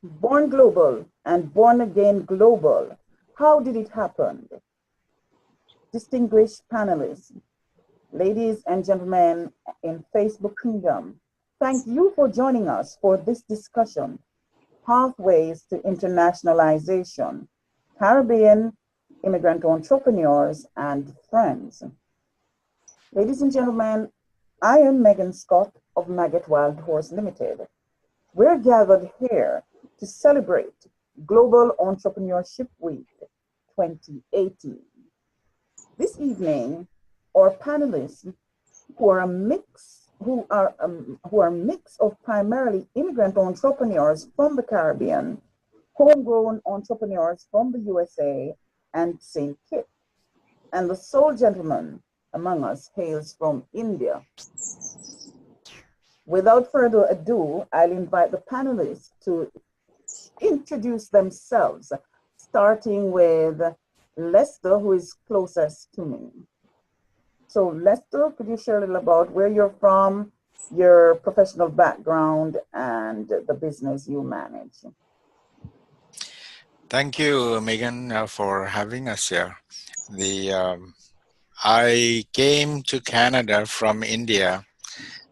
Born global and born again global. How did it happen? Distinguished panelists, ladies and gentlemen in Facebook Kingdom, thank you for joining us for this discussion, Pathways to Internationalization, Caribbean Immigrant Entrepreneurs and Friends. Ladies and gentlemen, I am Meegan Scott of Magate Wildhorse Limited. We're gathered here to celebrate Global Entrepreneurship Week 2018. This evening, our panelists, who are a mix of primarily immigrant entrepreneurs from the Caribbean, homegrown entrepreneurs from the USA and St. Kitts, and the sole gentleman among us hails from India. Without further ado, I'll invite the panelists to introduce themselves, starting with Lester, who is closest to me. So Lester, could you share a little about where you're from, your professional background, and the business you manage? Thank you, Meegan, for having us here. I came to Canada from India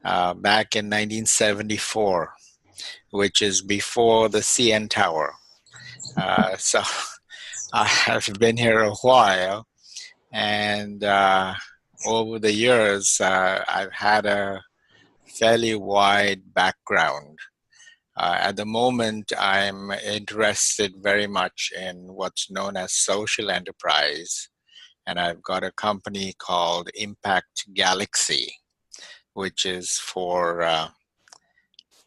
back in 1974, which is before the CN Tower. So I have been here a while, and over the years, I've had a fairly wide background. At the moment, I'm interested very much in what's known as social enterprise, and I've got a company called Impact Galaxy, which is for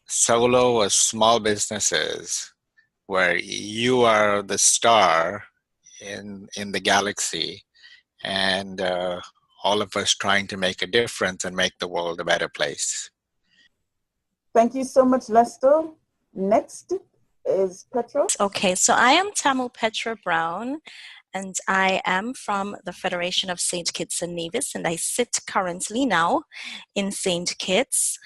solo or small businesses where you are the star in the galaxy, and all of us trying to make a difference and make the world a better place. Thank you so much, Lester. Next is Petra. Okay, so I am Tamu Petra Browne, and I am from the Federation of St. Kitts and Nevis, and I sit currently now in St. Kitts.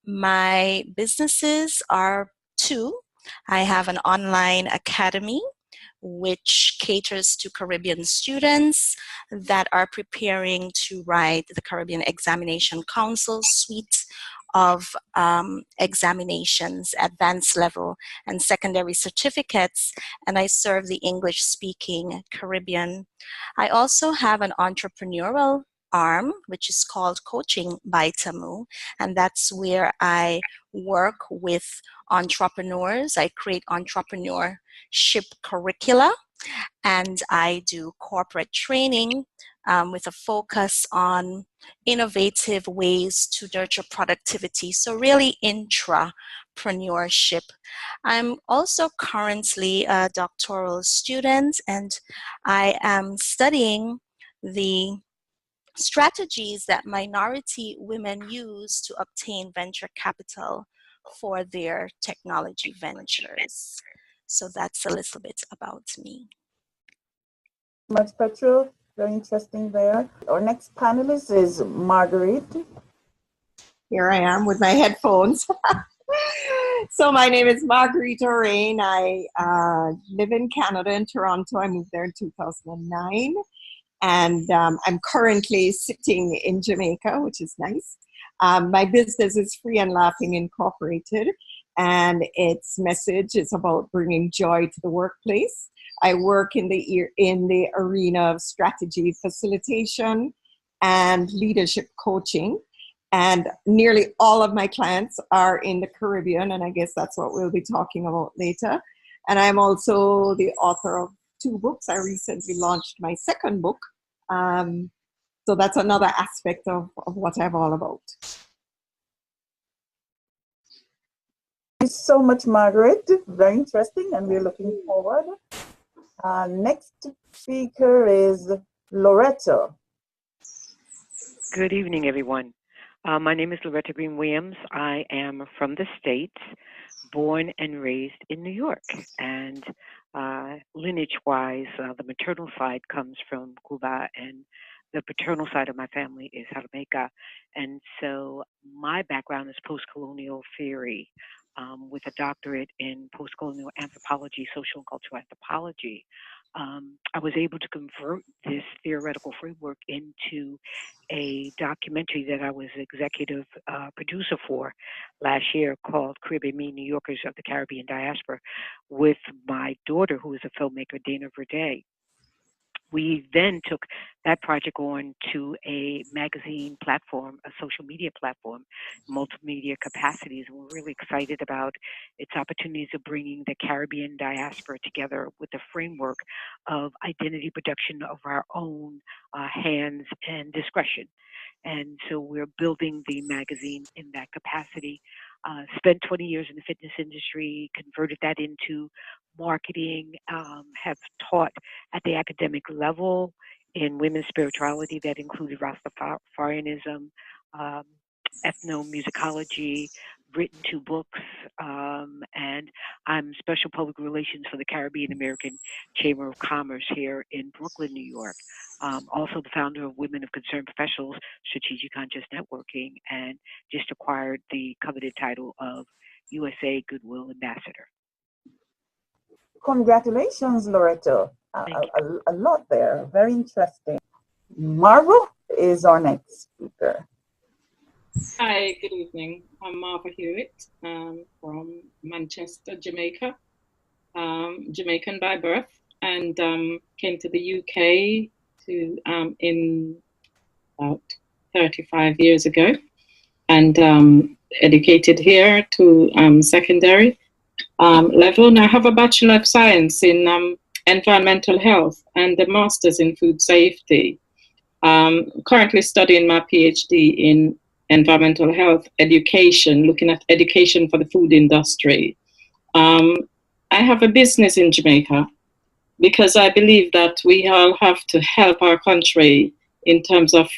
My businesses are two. I have an online academy which caters to Caribbean students that are preparing to write the Caribbean Examination Council suite of examinations, advanced level and secondary certificates, and I serve the English-speaking Caribbean. I also have an entrepreneurial arm, which is called Coaching by Tamu, and that's where I work with entrepreneurs. I create entrepreneurship curricula, and I do corporate training with a focus on innovative ways to nurture productivity. So really intrapreneurship. I'm also currently a doctoral student, and I am studying the strategies that minority women use to obtain venture capital for their technology ventures. So that's a little bit about me. Much, Petra. Very interesting there. Our next panelist is Marguerite. Here I am with my headphones. So my name is Marguerite Orane. I live in Canada, in Toronto. I moved there in 2009. And I'm currently sitting in Jamaica, which is nice. My business is Free and Laughing Incorporated, and its message is about bringing joy to the workplace. I work in the arena of strategy facilitation and leadership coaching, and nearly all of my clients are in the Caribbean, and I guess that's what we'll be talking about later. And I'm also the author of 2 books. I recently launched my second book. So that's another aspect of what I'm all about. Thank you so much, Margaret. Very interesting, and we're looking forward. Next speaker is Loretta. Good evening, everyone. My name is Loretta Green Williams. I am from the States, born and raised in New York. And lineage-wise, the maternal side comes from Cuba, and the paternal side of my family is Jamaica. And so my background is post-colonial theory. with a doctorate in postcolonial anthropology, social and cultural anthropology. I was able to convert this theoretical framework into a documentary that I was executive producer for last year called Caribeme, New Yorkers of the Caribbean Diaspora, with my daughter, who is a filmmaker, Dana Verde. We then took that project on to a magazine platform, a social media platform, multimedia capacities. And we're really excited about its opportunities of bringing the Caribbean diaspora together with the framework of identity production of our own hands and discretion. And so we're building the magazine in that capacity. Spent 20 years in the fitness industry, converted that into marketing, have taught at the academic level in women's spirituality that included Rastafarianism, ethnomusicology, written 2 books, and I'm special public relations for the Caribbean American Chamber of Commerce here in Brooklyn, New York. Also the founder of Women of Concern Professionals, Strategic Conscious Networking, and just acquired the coveted title of USA Goodwill Ambassador. Congratulations, Loretta. A lot there. Very interesting. Marva is our next speaker. Hi, good evening. I'm Marva Hewitt from Manchester, Jamaica. Jamaican by birth, and came to the UK in about 35 years ago, and educated here to secondary level. And I have a Bachelor of Science in environmental health and a Master's in food safety. Currently studying my PhD in environmental health education, looking at education for the food industry. I have a business in Jamaica because I believe that we all have to help our country in terms of,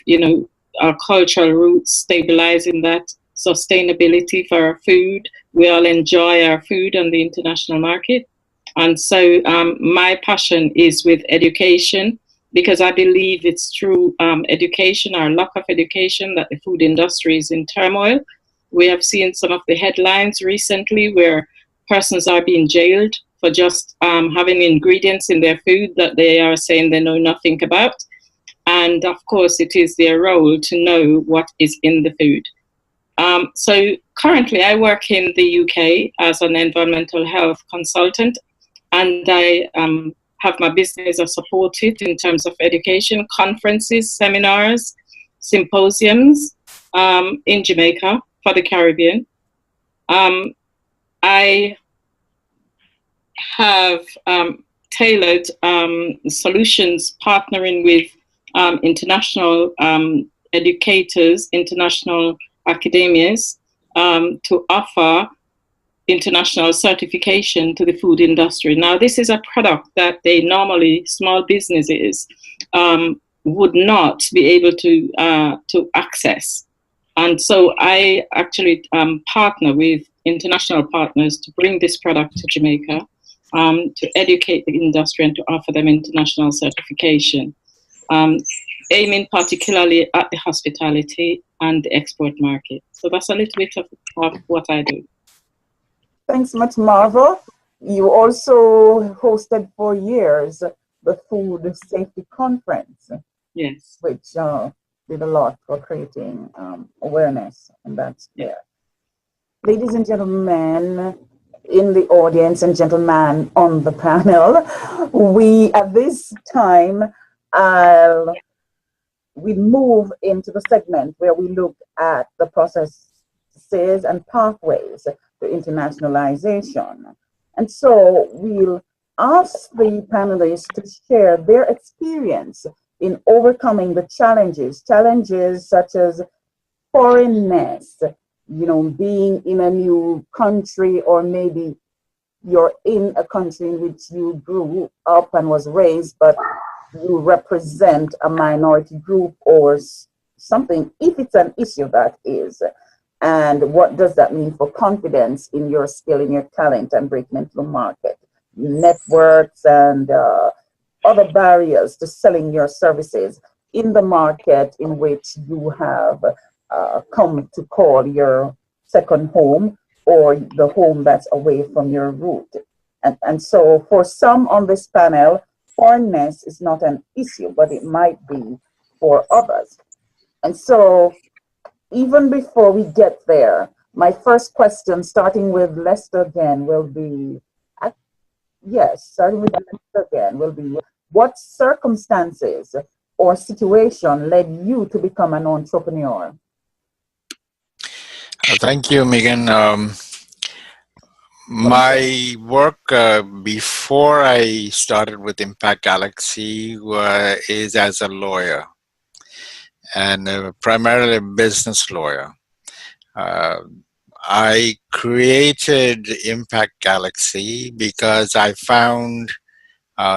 our cultural roots, stabilizing that sustainability for our food. We all enjoy our food on the international market. And so my passion is with education, because I believe it's through education, or lack of education, that the food industry is in turmoil. We have seen some of the headlines recently where persons are being jailed for just having ingredients in their food that they are saying they know nothing about. And of course, it is their role to know what is in the food. So currently I work in the UK as an environmental health consultant, and I have my business. I support it in terms of education, conferences, seminars, symposiums in Jamaica for the Caribbean. I have tailored solutions partnering with international educators, international academias, to offer international certification to the food industry. Now, this is a product that they normally, small businesses, would not be able to access. And so I actually partner with international partners to bring this product to Jamaica, to educate the industry and to offer them international certification, aiming particularly at the hospitality and the export market. So that's a little bit of what I do. Thanks much, Marva. You also hosted for years the Food Safety Conference. Yes. Which did a lot for creating awareness, and that's there. Ladies and gentlemen in the audience and gentlemen on the panel, we at this time we move into the segment where we look at the processes and pathways to internationalization. And so we'll ask the panelists to share their experience in overcoming the challenges such as foreignness, being in a new country, or maybe you're in a country in which you grew up and was raised, but you represent a minority group or something, if it's an issue that is. And what does that mean for confidence in your skill, in your talent, and breaking into the market? Networks and other barriers to selling your services in the market in which you have come to call your second home, or the home that's away from your root. And so for some on this panel, foreignness is not an issue, but it might be for others. And so even before we get there, my first question, starting with Lester again, will be, starting with Lester again, will be, what circumstances or situation led you to become an entrepreneur? Thank you, Meegan. My work before I started with Impact Galaxy is as a lawyer, and primarily a business lawyer. I created Impact Galaxy because I found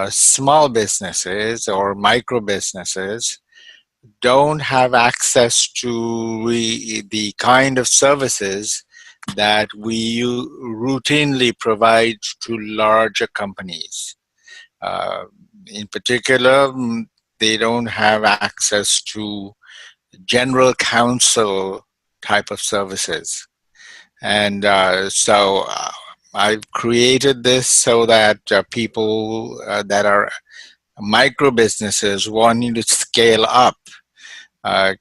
small businesses or micro businesses don't have access to the kind of services that we routinely provide to larger companies. In particular, they don't have access to general counsel type of services. And so I've created this so that people that are micro businesses wanting to scale up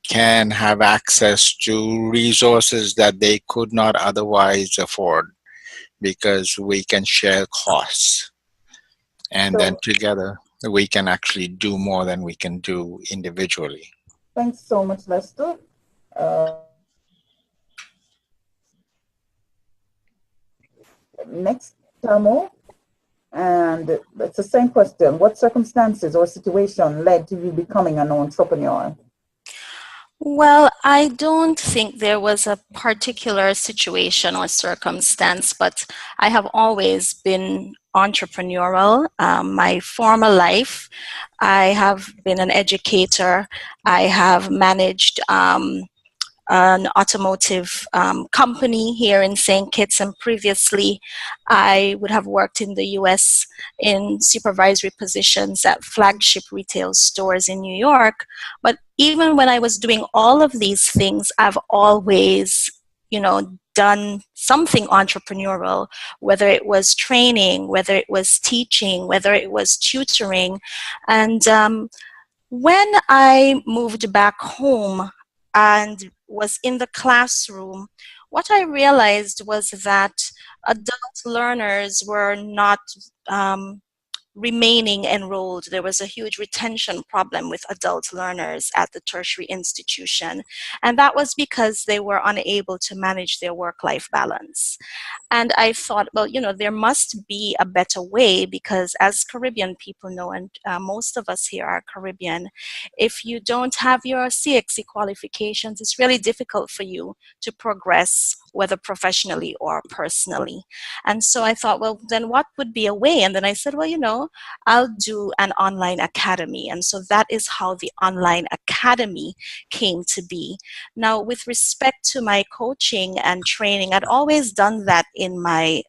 can have access to resources that they could not otherwise afford, because we can share costs. And then together we can actually do more than we can do individually. Thanks so much, Lester. Next, Tamu. And it's the same question. What circumstances or situation led to you becoming an entrepreneur? Well, I don't think there was a particular situation or circumstance, but I have always been entrepreneurial. My former life, I have been an educator. I have managed an automotive company here in St. Kitts, and previously I would have worked in the US in supervisory positions at flagship retail stores in New York. But even when I was doing all of these things, I've always, done something entrepreneurial, whether it was training, whether it was teaching, whether it was tutoring. And when I moved back home and was in the classroom, what I realized was that adult learners were not remaining enrolled. There was a huge retention problem with adult learners at the tertiary institution. And that was because they were unable to manage their work-life balance. And I thought, well, there must be a better way, because as Caribbean people know, and most of us here are Caribbean, if you don't have your CXC qualifications, it's really difficult for you to progress, whether professionally or personally. And so I thought, well, then what would be a way? And then I said, well, I'll do an online academy. And so that is how the online academy came to be. Now, with respect to my coaching and training, I'd always done that in my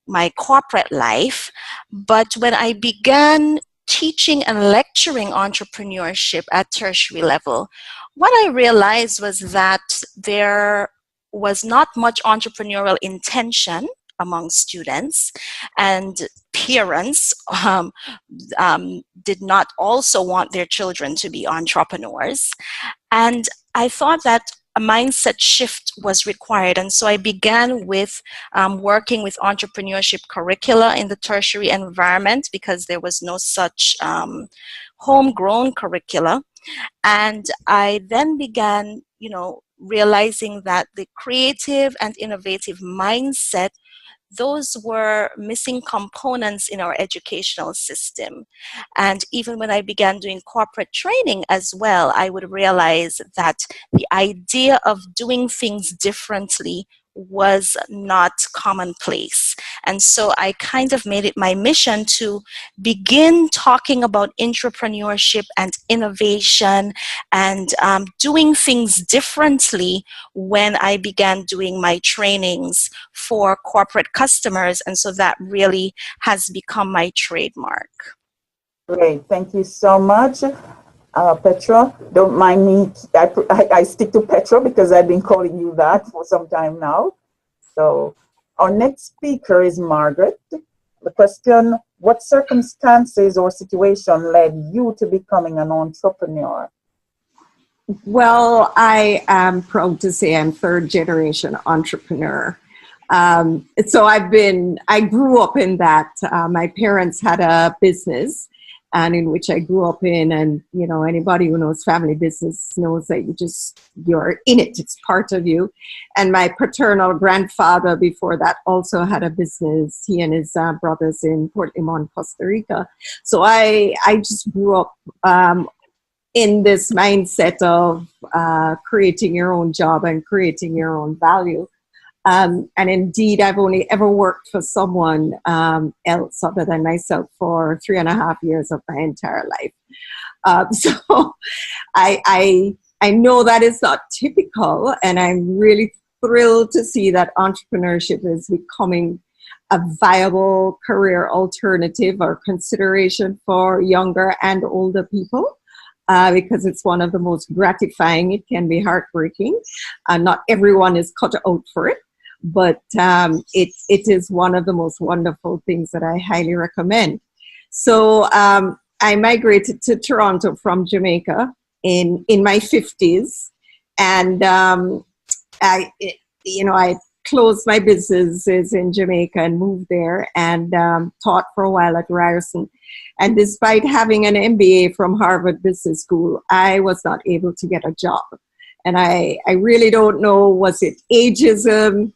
my corporate life. But when I began teaching and lecturing entrepreneurship at tertiary level, what I realized was that there was not much entrepreneurial intention among students, and parents did not also want their children to be entrepreneurs. And I thought that a mindset shift was required. And so I began with working with entrepreneurship curricula in the tertiary environment, because there was no such homegrown curricula. And I then began, realizing that the creative and innovative mindset, those were missing components in our educational system. And even when I began doing corporate training as well, I would realize that the idea of doing things differently was not commonplace. And so I kind of made it my mission to begin talking about entrepreneurship and innovation and doing things differently when I began doing my trainings for corporate customers. And so that really has become my trademark. Great, thank you so much. Petra, don't mind me, I stick to Petra because I've been calling you that for some time now. So our next speaker is Margaret. The question, what circumstances or situation led you to becoming an entrepreneur? Well, I am proud to say I'm third generation entrepreneur. So I grew up in that. My parents had a business and in which I grew up in, and you know, anybody who knows family business knows that you're in it, it's part of you. And my paternal grandfather before that also had a business, he and his brothers in Port Limon, Costa Rica. So I just grew up in this mindset of creating your own job and creating your own value. And indeed, I've only ever worked for someone else other than myself for 3.5 years of my entire life. So I know that is not typical, and I'm really thrilled to see that entrepreneurship is becoming a viable career alternative or consideration for younger and older people. Because it's one of the most gratifying. It can be heartbreaking. Not everyone is cut out for it, but it is one of the most wonderful things that I highly recommend. So I migrated to Toronto from Jamaica in my 50s, and I closed my businesses in Jamaica and moved there and taught for a while at Ryerson. And despite having an MBA from Harvard Business School, I was not able to get a job. And I really don't know, was it ageism,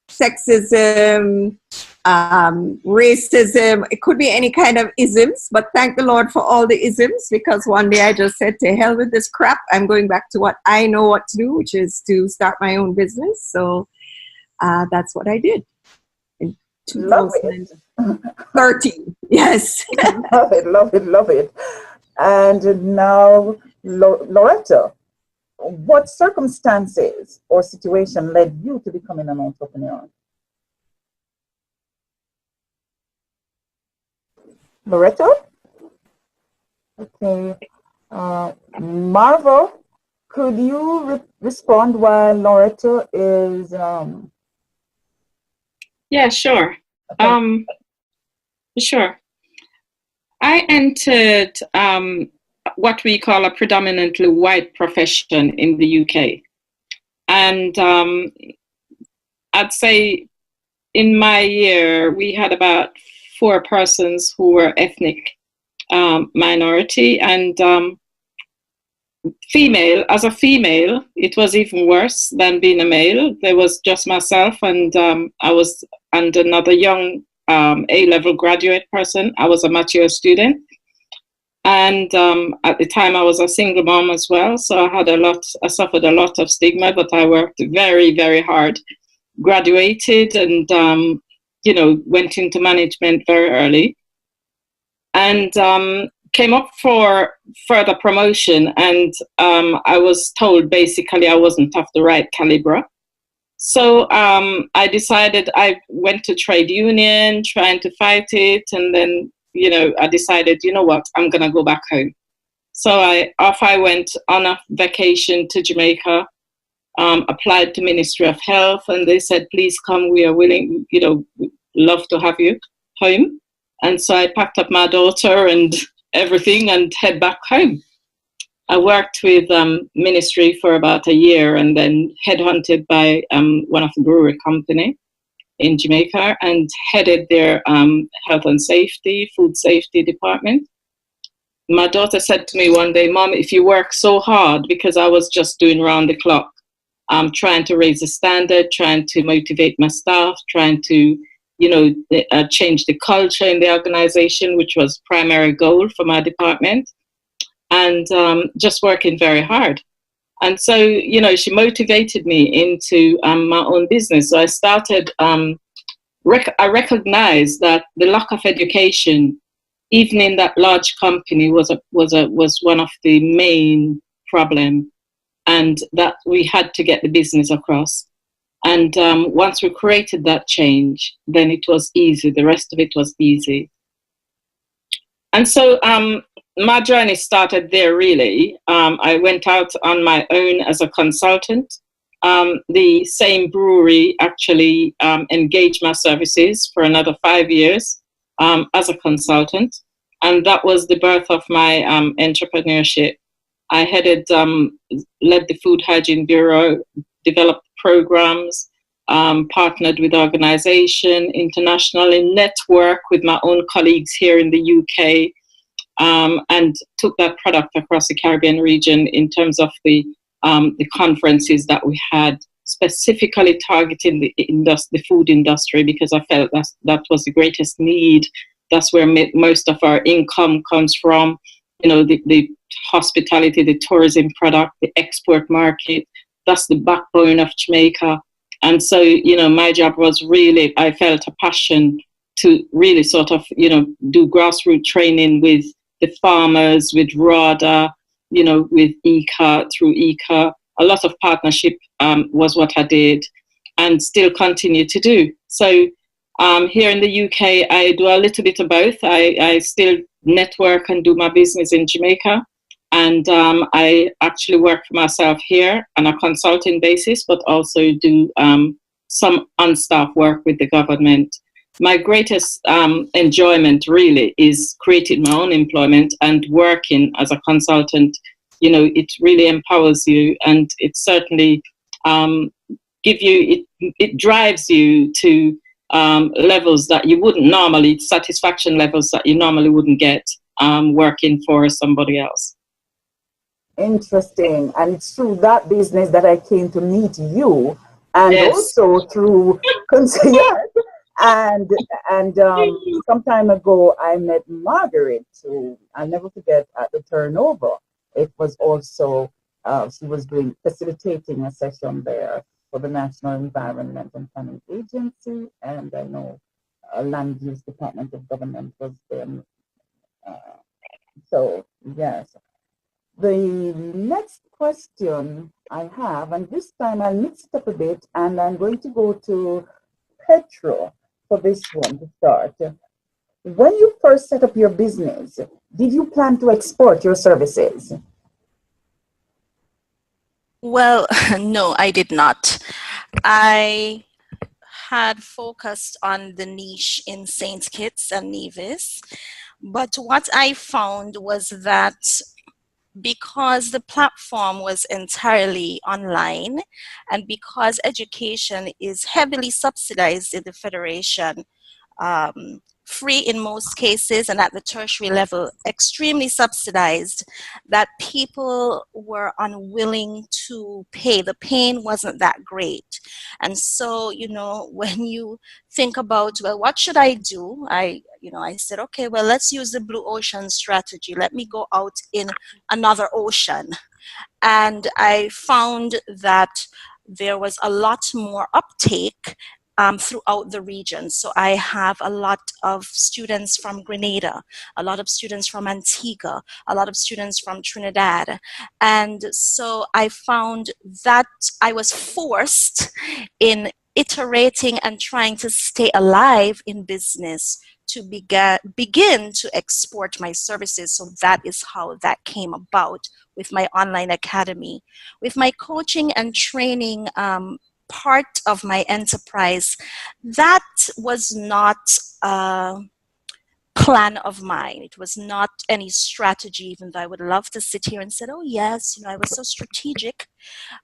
sexism, racism? It could be any kind of isms, but thank the Lord for all the isms, because one day I just said, to hell with this crap. I'm going back to what I know what to do, which is to start my own business. So that's what I did in 2013. Yes. Love it, love it, love it. And now, Loretta, what circumstances or situation led you to becoming an entrepreneur? Loretta? Okay. Marva, could you respond while Loretta is... Yeah, sure. Okay. Sure. I entered what we call a predominantly white profession in the UK. And I'd say in my year, we had about 4 persons who were ethnic minority, and female. As a female, it was even worse than being a male. There was just myself, and I was and another young A-level graduate person. I was a mature student, and at the time I was a single mom as well. So I suffered a lot of stigma, but I worked very, very hard. Graduated, and went into management very early, and came up for further promotion, and I was told basically I wasn't of the right caliber. So I decided, I went to trade union trying to fight it, and then I decided, you know what, I'm gonna go back home. So I went on a vacation to Jamaica, applied to Ministry of Health, and they said, please come, we are willing, love to have you home. And so I packed up my daughter and everything and head back home. I worked with Ministry for about a year, and then headhunted by one of the brewery company in Jamaica, and headed their health and safety, food safety department. My daughter said to me one day, Mom, if you work so hard, because I was just doing round the clock, trying to raise the standard, trying to motivate my staff, trying to change the culture in the organization, which was primary goal for my department, and just working very hard. And so, she motivated me into my own business. So I started, I recognized that the lack of education, even in that large company, was one of the main problem, and that we had to get the business across. And once we created that change, then it was easy. The rest of it was easy. And so my journey started there, really. I went out on my own as a consultant, the same brewery actually engaged my services for another 5 years as a consultant. And that was the birth of my entrepreneurship. I led the Food Hygiene Bureau, developed programs, partnered with organization, internationally, networked with my own colleagues here in the UK, and took that product across the Caribbean region in terms of the conferences that we had, specifically targeting the food industry, because I felt that was the greatest need. That's where most of our income comes from. The hospitality, the tourism product, the export market. That's the backbone of Jamaica. And so, my job was really, I felt a passion to really sort of, do grassroots training with the farmers, with RADA, with ICA, through ICA. A lot of partnership was what I did and still continue to do. So here in the UK, I do a little bit of both. I still network and do my business in Jamaica. And I actually work for myself here on a consulting basis, but also do some on-staff work with the government. My greatest enjoyment really is creating my own employment and working as a consultant. It really empowers you, and it certainly it drives you to levels that you wouldn't normally, satisfaction levels that you normally wouldn't get working for somebody else. Interesting. And it's through that business that I came to meet you, and Yes. also through yes, and some time ago I met Marguerite, who I'll never forget, at the turnover. It was also she was facilitating a session there for the National Environment and Planning Agency, and I know Land Use Department of Government was there. So yes. The next question I have, and this time I'll mix it up a bit, and I'm going to go to Petra for this one to start. When you first set up your business, did you plan to export your services? Well, no, I did not. I had focused on the niche in St. Kitts and Nevis, but what I found was that because the platform was entirely online and because education is heavily subsidized in the Federation, free in most cases, and at the tertiary level, extremely subsidized, that people were unwilling to pay. The pain wasn't that great. And so, when you think about, well, what should I do? I said, okay, well, let's use the blue ocean strategy. Let me go out in another ocean. And I found that there was a lot more uptake throughout the region. So I have a lot of students from Grenada, a lot of students from Antigua, a lot of students from Trinidad. And so I found that I was forced in iterating and trying to stay alive in business to begin to export my services. So that is how that came about with my online academy. With my coaching and training part of my enterprise, that was not a plan of mine. It was not any strategy, even though I would love to sit here and say, oh yes, I was so strategic.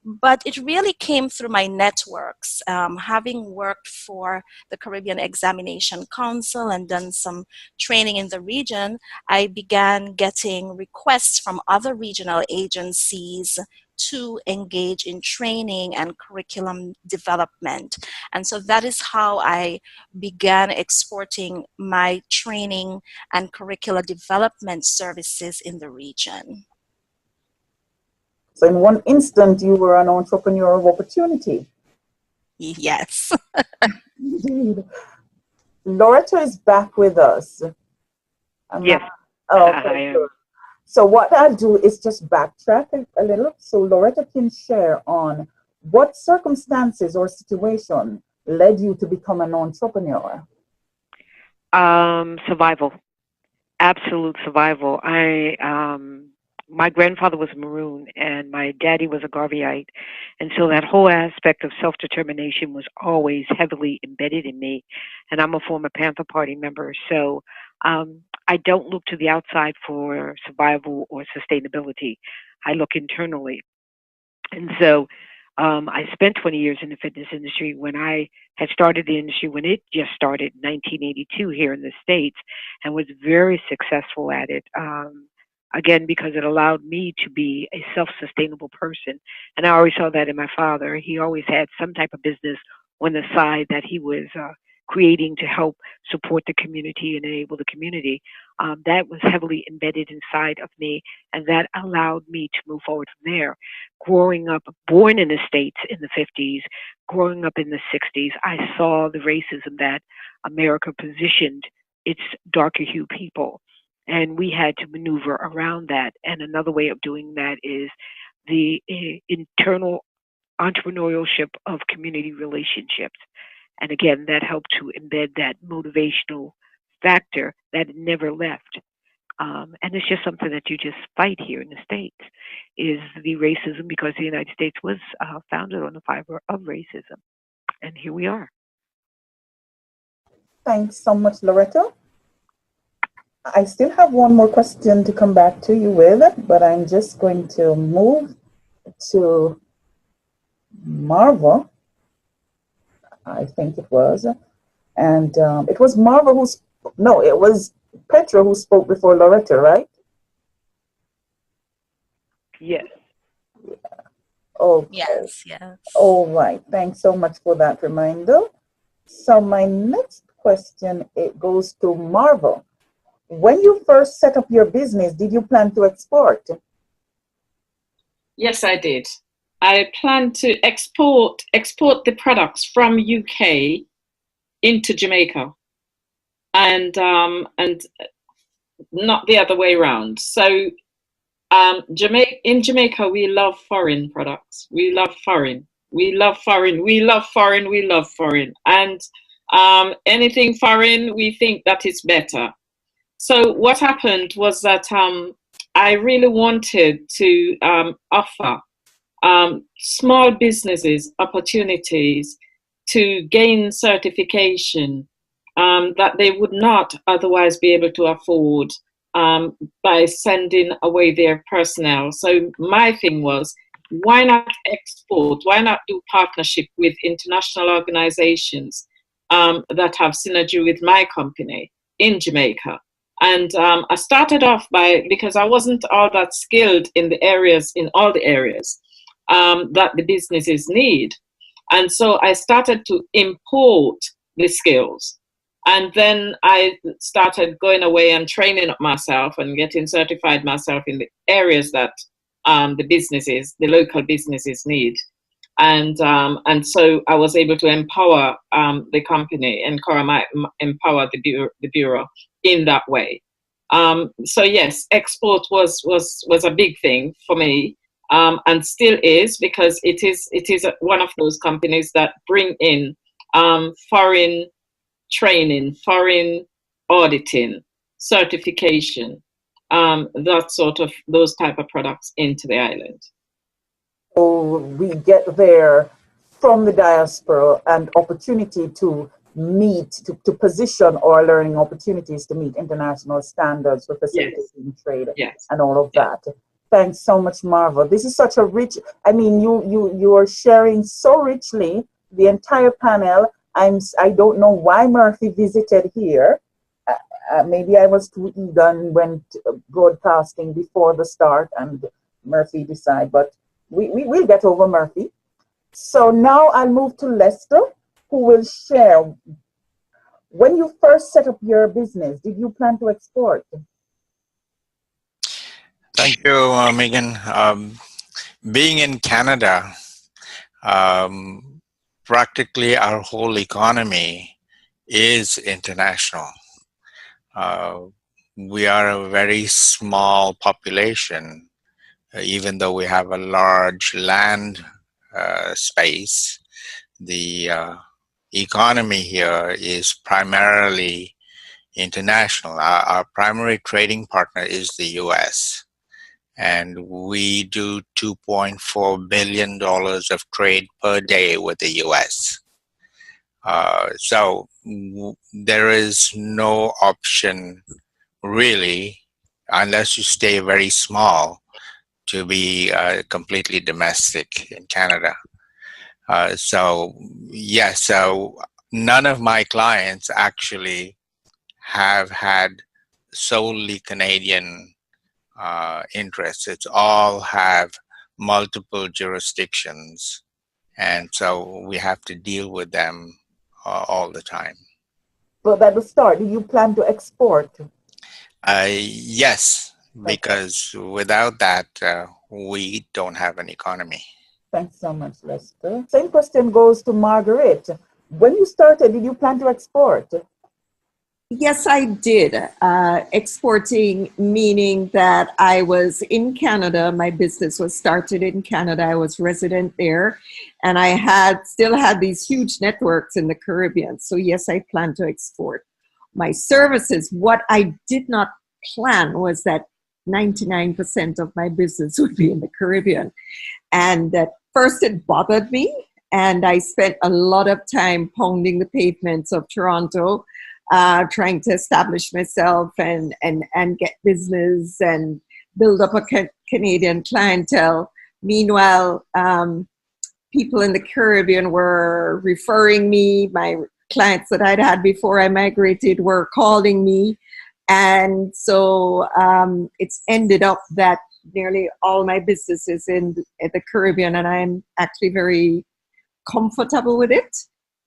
But it really came through my networks. Having worked for the Caribbean Examination Council and done some training in the region, I began getting requests from other regional agencies to engage in training and curriculum development. And so that is how I began exporting my training and curricular development services in the region. So in one instant, you were an entrepreneur of opportunity. Yes. Indeed. Loretta is back with us. Yes. Okay, good. So what I'll do is just backtrack a little so Loretta can share on what circumstances or situation led you to become an entrepreneur. Survival. Absolute survival. my grandfather was a Maroon and my daddy was a Garveyite. And so that whole aspect of self-determination was always heavily embedded in me. And I'm a former Panther Party member. So I don't look to the outside for survival or sustainability. I look internally. And so I spent 20 years in the fitness industry. When I had started the industry, when it just started in 1982 here in the States, and was very successful at it. Again, because it allowed me to be a self-sustainable person. And I always saw that in my father. He always had some type of business on the side that he was creating to help support the community and enable the community. That was heavily embedded inside of me, and that allowed me to move forward from there. Growing up, born in the States in the 50s, growing up in the 60s, I saw the racism that America positioned its darker hue people. And we had to maneuver around that. And another way of doing that is the internal entrepreneurship of community relationships. And again, that helped to embed that motivational factor that never left. And it's just something that you just fight here in the States, is the racism, because the United States was founded on the fiber of racism. And here we are. Thanks so much, Loretta. I still have one more question to come back to you with, but I'm just going to move to Marva, I think it was. And it was Marva it was Petra who spoke before Loretta, right? Yes. Okay. Yes. All right. Thanks so much for that reminder. So my next question, it goes to Marva. When you first set up your business, did you plan to export? Yes, I did. I planned to export the products from UK into Jamaica, and not the other way around. So in Jamaica, we love foreign products. We love foreign. We love foreign. We love foreign. We love foreign. And anything foreign, we think that is better. So what happened was that I really wanted to offer small businesses opportunities to gain certification that they would not otherwise be able to afford by sending away their personnel. So my thing was, why not export? Why not do partnership with international organizations that have synergy with my company in Jamaica? And I started off because I wasn't all that skilled in all the areas that the businesses need. And so I started to import the skills. And then I started going away and training up myself and getting certified myself in the areas that the local businesses need. And so I was able to empower the company and empower the bureau in that way. So yes, export was a big thing for me, and still is, because it is one of those companies that bring in foreign training, foreign auditing, certification, those type of products into the island. So we get there from the diaspora an opportunity to meet, to position our learning opportunities to meet international standards for facilitating trade and all of that. Thanks so much, Marva. This is such a rich, you are sharing so richly, the entire panel. I don't know why Murphy visited here. Maybe I was too eager and went broadcasting before the start and Murphy decided, but we will get over Murphy. So now I'll move to Lester, who will share. When you first set up your business, did you plan to export? Thank you, Meegan. Being in Canada, practically our whole economy is international. We are a very small population, even though we have a large land space. The economy here is primarily international. Our primary trading partner is the US. and we do $2.4 billion of trade per day with the U.S. So there is no option really, unless you stay very small, to be completely domestic in Canada. So yes, so none of my clients actually have had solely Canadian interests. It's all have multiple jurisdictions, and so we have to deal with them all the time. But at the start, do you plan to export? Yes, because without that, we don't have an economy. Thanks so much, Lester. Same question goes to Marguerite. When you started, did you plan to export? Yes, I did. Exporting, meaning that I was in Canada. My business was started in Canada. I was resident there, and I still had these huge networks in the Caribbean. So yes, I plan to export my services. What I did not plan was that 99% of my business would be in the Caribbean. And at first it bothered me, and I spent a lot of time pounding the pavements of Toronto, trying to establish myself and get business and build up a Canadian clientele. Meanwhile, people in the Caribbean were referring me. My clients that I'd had before I migrated were calling me. And so it's ended up that nearly all my business is in the Caribbean, and I'm actually very comfortable with it.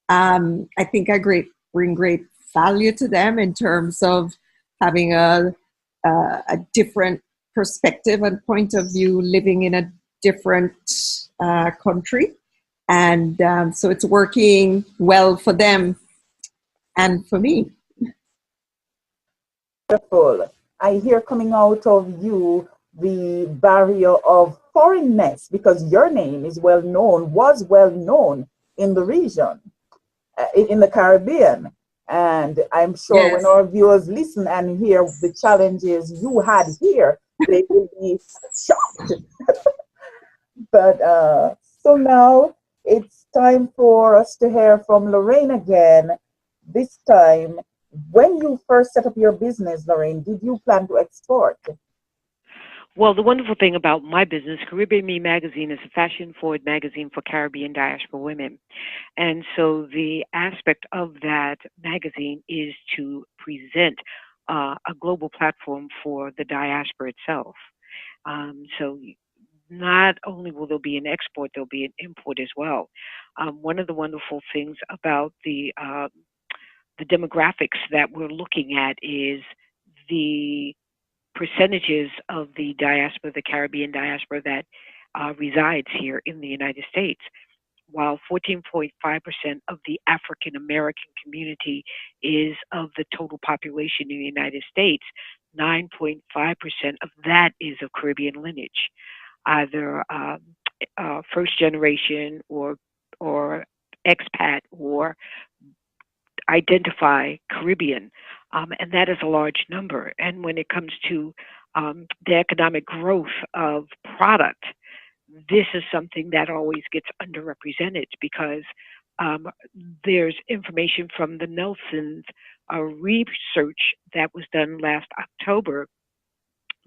I think I bring great value to them in terms of having a different perspective and point of view, living in a different country. And so it's working well for them and for me. Wonderful. I hear coming out of you the barrier of foreignness, because your name is was well known in the region, in the Caribbean. And I'm sure Yes. when our viewers listen and hear the challenges you had here, they will be shocked. But so now it's time for us to hear from Lorraine again. This time, when you first set up your business, Lorraine, did you plan to export? Well, the wonderful thing about my business, Caribeme magazine, is a fashion-forward magazine for Caribbean diaspora women. And so the aspect of that magazine is to present a global platform for the diaspora itself. So not only will there be an export, there'll be an import as well. One of the wonderful things about the demographics that we're looking at is the percentages of the diaspora, the Caribbean diaspora that resides here in the United States. While 14.5% of the African American community is of the total population in the United States, 9.5% of that is of Caribbean lineage, either first generation or expat or identify Caribbean, and that is a large number. And when it comes to the economic growth of product, this is something that always gets underrepresented, because there's information from the Nelson's research that was done last October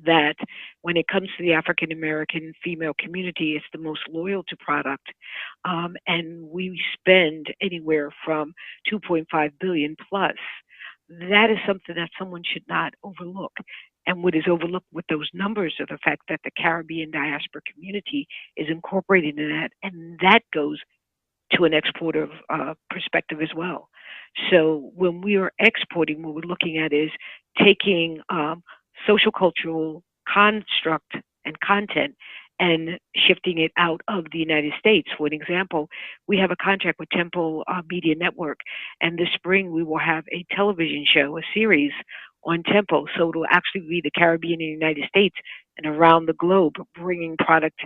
that when it comes to the African American female community, it's the most loyal to product, and we spend anywhere from 2.5 billion plus. That is something that someone should not overlook. And what is overlooked with those numbers are the fact that the Caribbean diaspora community is incorporated in that, and that goes to an exporter perspective as well. So when we are exporting, what we're looking at is taking social cultural construct and content and shifting it out of the United States. For an example, we have a contract with Temple Media Network, and this spring we will have a television show, a series on Temple. So it will actually be the Caribbean and the United States and around the globe, bringing product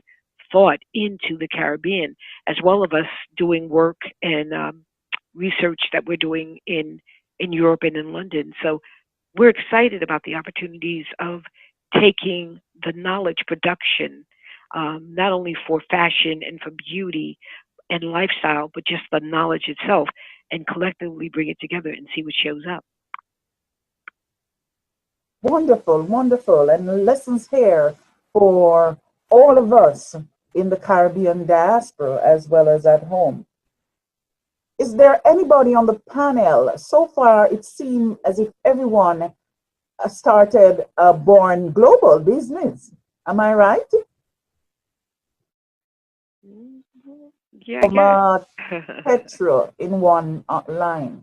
thought into the Caribbean, as well as us doing work and research that we're doing in Europe and in London. So we're excited about the opportunities of taking the knowledge production, not only for fashion and for beauty and lifestyle, but just the knowledge itself, and collectively bring it together and see what shows up. Wonderful, wonderful. And lessons here for all of us in the Caribbean diaspora as well as at home. Is there anybody on the panel? So far, it seems as if everyone started a born global business. Am I right? Yeah, Petra in one line.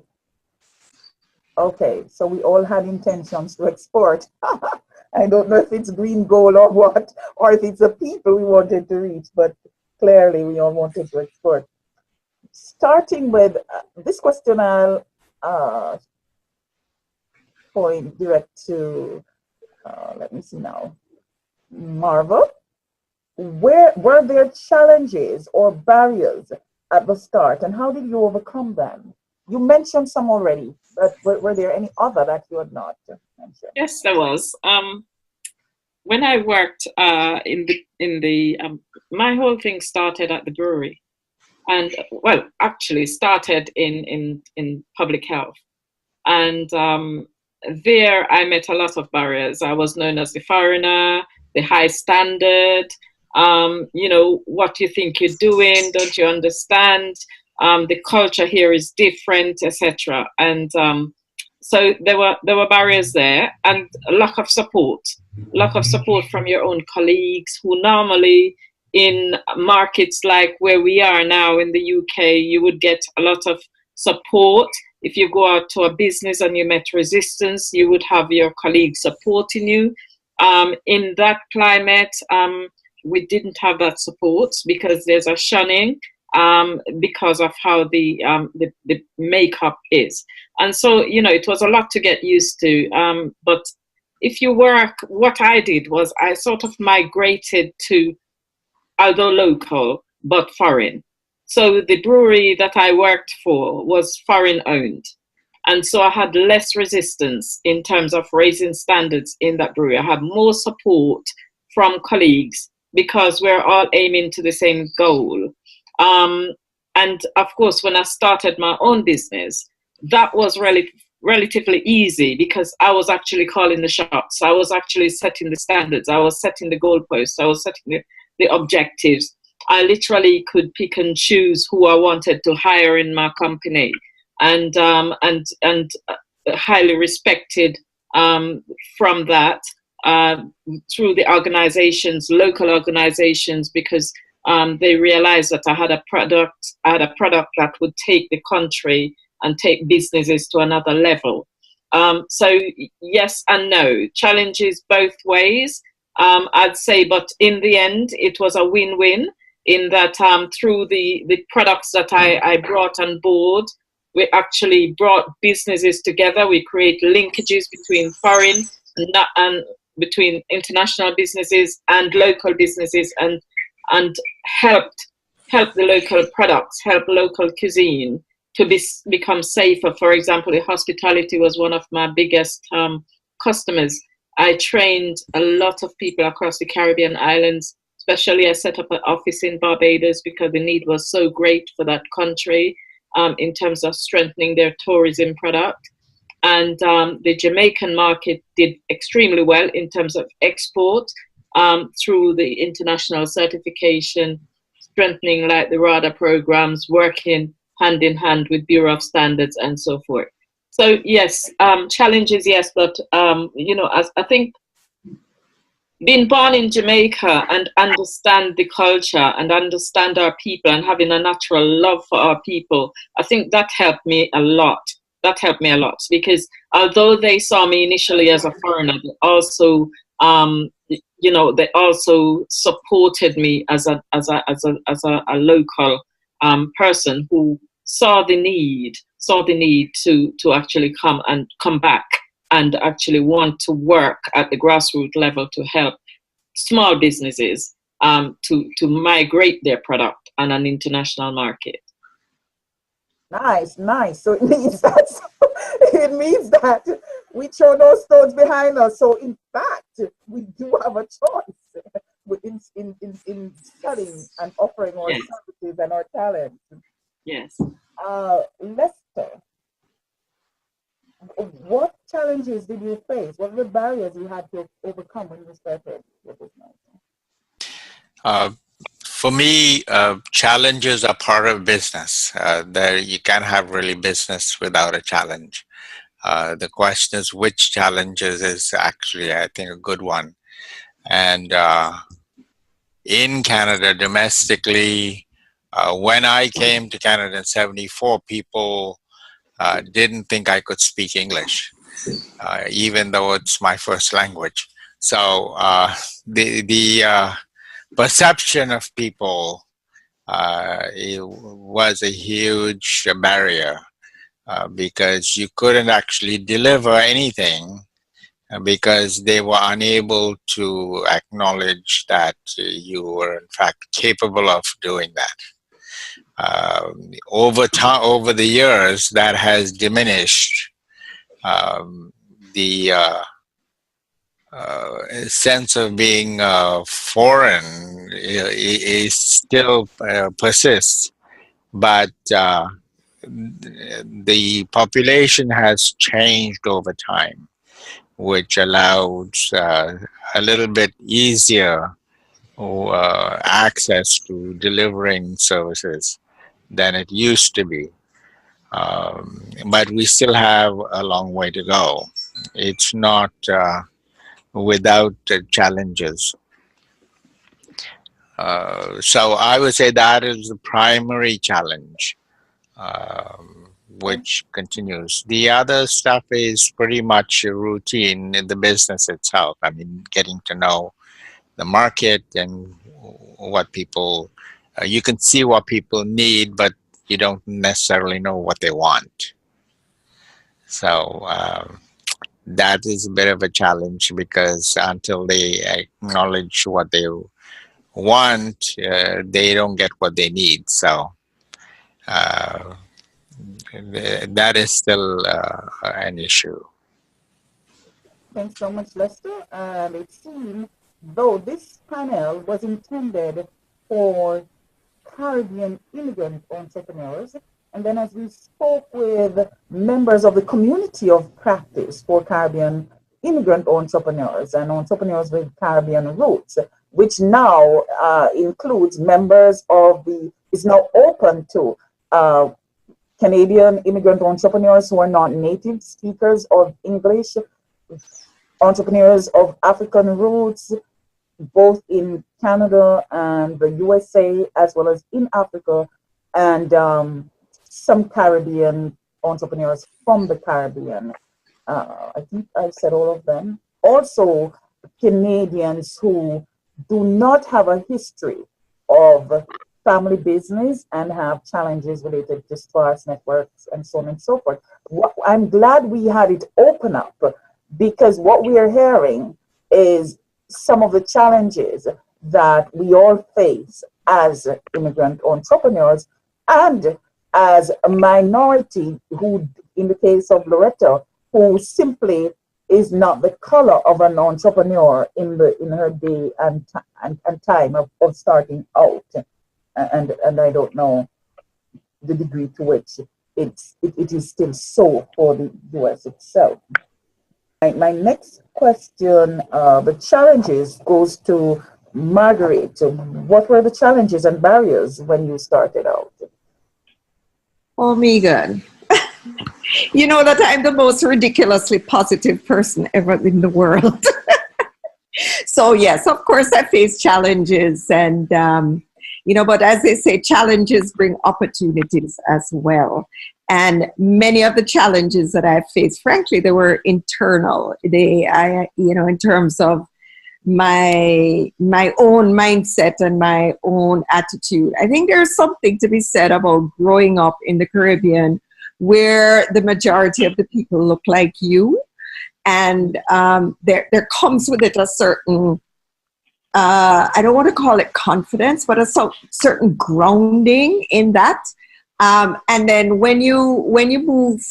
Okay, so we all had intentions to export. I don't know if it's green gold or what, or if it's the people we wanted to reach, but clearly we all wanted to export. Starting with this question, I'll point direct to, let me see now, Marva. Were there challenges or barriers at the start, and how did you overcome them? You mentioned some already, but were there any other that you had not mentioned? Yes, there was. When I worked in the my whole thing started at the brewery, and well, actually started in public health, and there I met a lot of barriers. I was known as the foreigner, the high standard. You know, what you think you're doing, don't you understand? The culture here is different, etc. And so there were barriers there, and a lack of support from your own colleagues, who normally in markets like where we are now in the UK, you would get a lot of support. If you go out to a business and you met resistance, you would have your colleagues supporting you. In that climate, we didn't have that support because there's a shunning because of how the makeup is. And so, you know, it was a lot to get used to. But if you work, what I did was I sort of migrated to, although local, but foreign. So the brewery that I worked for was foreign owned. And so I had less resistance in terms of raising standards in that brewery. I had more support from colleagues because we're all aiming to the same goal. And of course, when I started my own business, that was relatively easy because I was actually calling the shots. I was actually setting the standards. I was setting the goalposts. I was setting the objectives. I literally could pick and choose who I wanted to hire in my company, and highly respected from that through the organizations, local organizations, because they realized that I had a product that would take the country and take businesses to another level. So yes and no, challenges both ways, I'd say, but in the end, it was a win-win in that through the products that I brought on board, we actually brought businesses together. We create linkages between foreign and between international businesses and local businesses, and helped the local products, help local cuisine to become safer. For example, the hospitality was one of my biggest customers. I trained a lot of people across the Caribbean islands. Especially, I set up an office in Barbados because the need was so great for that country in terms of strengthening their tourism product. And the Jamaican market did extremely well in terms of export through the international certification, strengthening like the RADA programs, working hand in hand with Bureau of Standards and so forth. So yes, challenges, yes, but you know, as I think being born in Jamaica and understand the culture and understand our people and having a natural love for our people, I think that helped me a lot. That helped me a lot because although they saw me initially as a foreigner, they also, you know, they also supported me as a local person who saw the need to actually come back and actually want to work at the grassroots level to help small businesses to migrate their product on an international market. Nice, nice. So it means that we throw those stones behind us. So in fact, we do have a choice in selling and offering our services and our talents. Yes. Lester, what challenges did you face? What were the barriers you had to overcome when you started your business? For me, challenges are part of business. There, you can't have really business without a challenge. The question is which challenges is actually, I think, a good one. And in Canada, domestically, when I came to Canada in '74, people didn't think I could speak English, even though it's my first language. So the perception of people it was a huge barrier because you couldn't actually deliver anything because they were unable to acknowledge that you were in fact capable of doing that. Over the years, that has diminished. The sense of being foreign is still persists, but the population has changed over time, which allows a little bit easier access to delivering services than it used to be. But we still have a long way to go. It's not without challenges. So I would say that is the primary challenge, which continues. The other stuff is pretty much a routine in the business itself. I mean, getting to know the market and what people, you can see what people need, but you don't necessarily know what they want. So that is a bit of a challenge because until they acknowledge what they want, they don't get what they need. So that is still an issue. Thanks so much, Lester. And it seems though this panel was intended for Caribbean immigrant entrepreneurs, and then as we spoke with members of the community of practice for Caribbean immigrant entrepreneurs and entrepreneurs with Caribbean roots, which now includes members of is now open to Canadian immigrant entrepreneurs who are not native speakers of English, entrepreneurs of African roots, both in Canada and the USA, as well as in Africa, and some Caribbean entrepreneurs from the Caribbean. I think I've said all of them. Also, Canadians who do not have a history of family business and have challenges related to sparse networks and so on and so forth. I'm glad we had it open up, because what we are hearing is some of the challenges that we all face as immigrant entrepreneurs and as a minority who, in the case of Loretta, who simply is not the color of an entrepreneur in her day and time of starting out. And I don't know the degree to which it is still so for the US itself. My next question, the challenges, goes to Marguerite. What were the challenges and barriers when you started out? Oh, Meegan, you know that I'm the most ridiculously positive person ever in the world. So yes, of course I face challenges, and but as they say, challenges bring opportunities as well. And many of the challenges that I faced, frankly, they were internal. In terms of my own mindset and my own attitude. I think there's something to be said about growing up in the Caribbean, where the majority of the people look like you, and there comes with it a certain, I don't want to call it confidence, but a certain grounding in that. And then when you move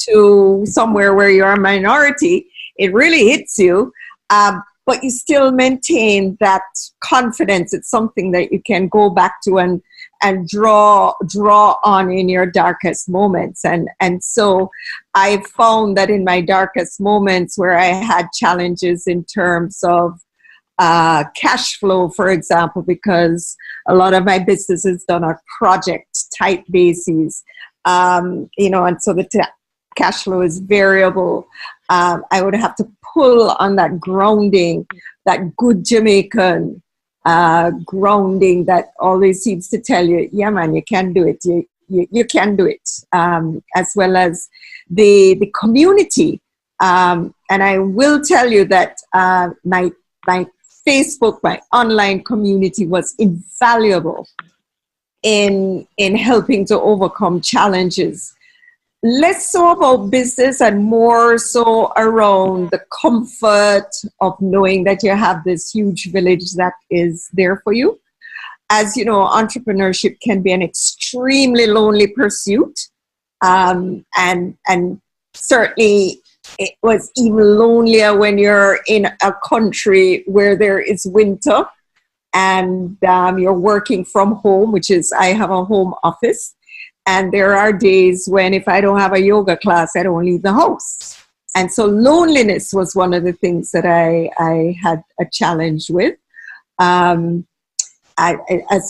to somewhere where you're a minority, it really hits you. But you still maintain that confidence. It's something that you can go back to and draw on in your darkest moments. And so I found that in my darkest moments where I had challenges in terms of cash flow, for example, because a lot of my business is done on project type basis, you know, and so the cash flow is variable. I would have to pull on that grounding, that good Jamaican grounding that always seems to tell you, yeah, man, you can do it. You can do it. As well as the community. And I will tell you that my Facebook, my online community was invaluable in helping to overcome challenges. Less so about business and more so around the comfort of knowing that you have this huge village that is there for you. As you know, entrepreneurship can be an extremely lonely pursuit. And certainly it was even lonelier when you're in a country where there is winter and you're working from home, which is, I have a home office. And there are days when if I don't have a yoga class, I don't leave the house. And so loneliness was one of the things that I had a challenge with. As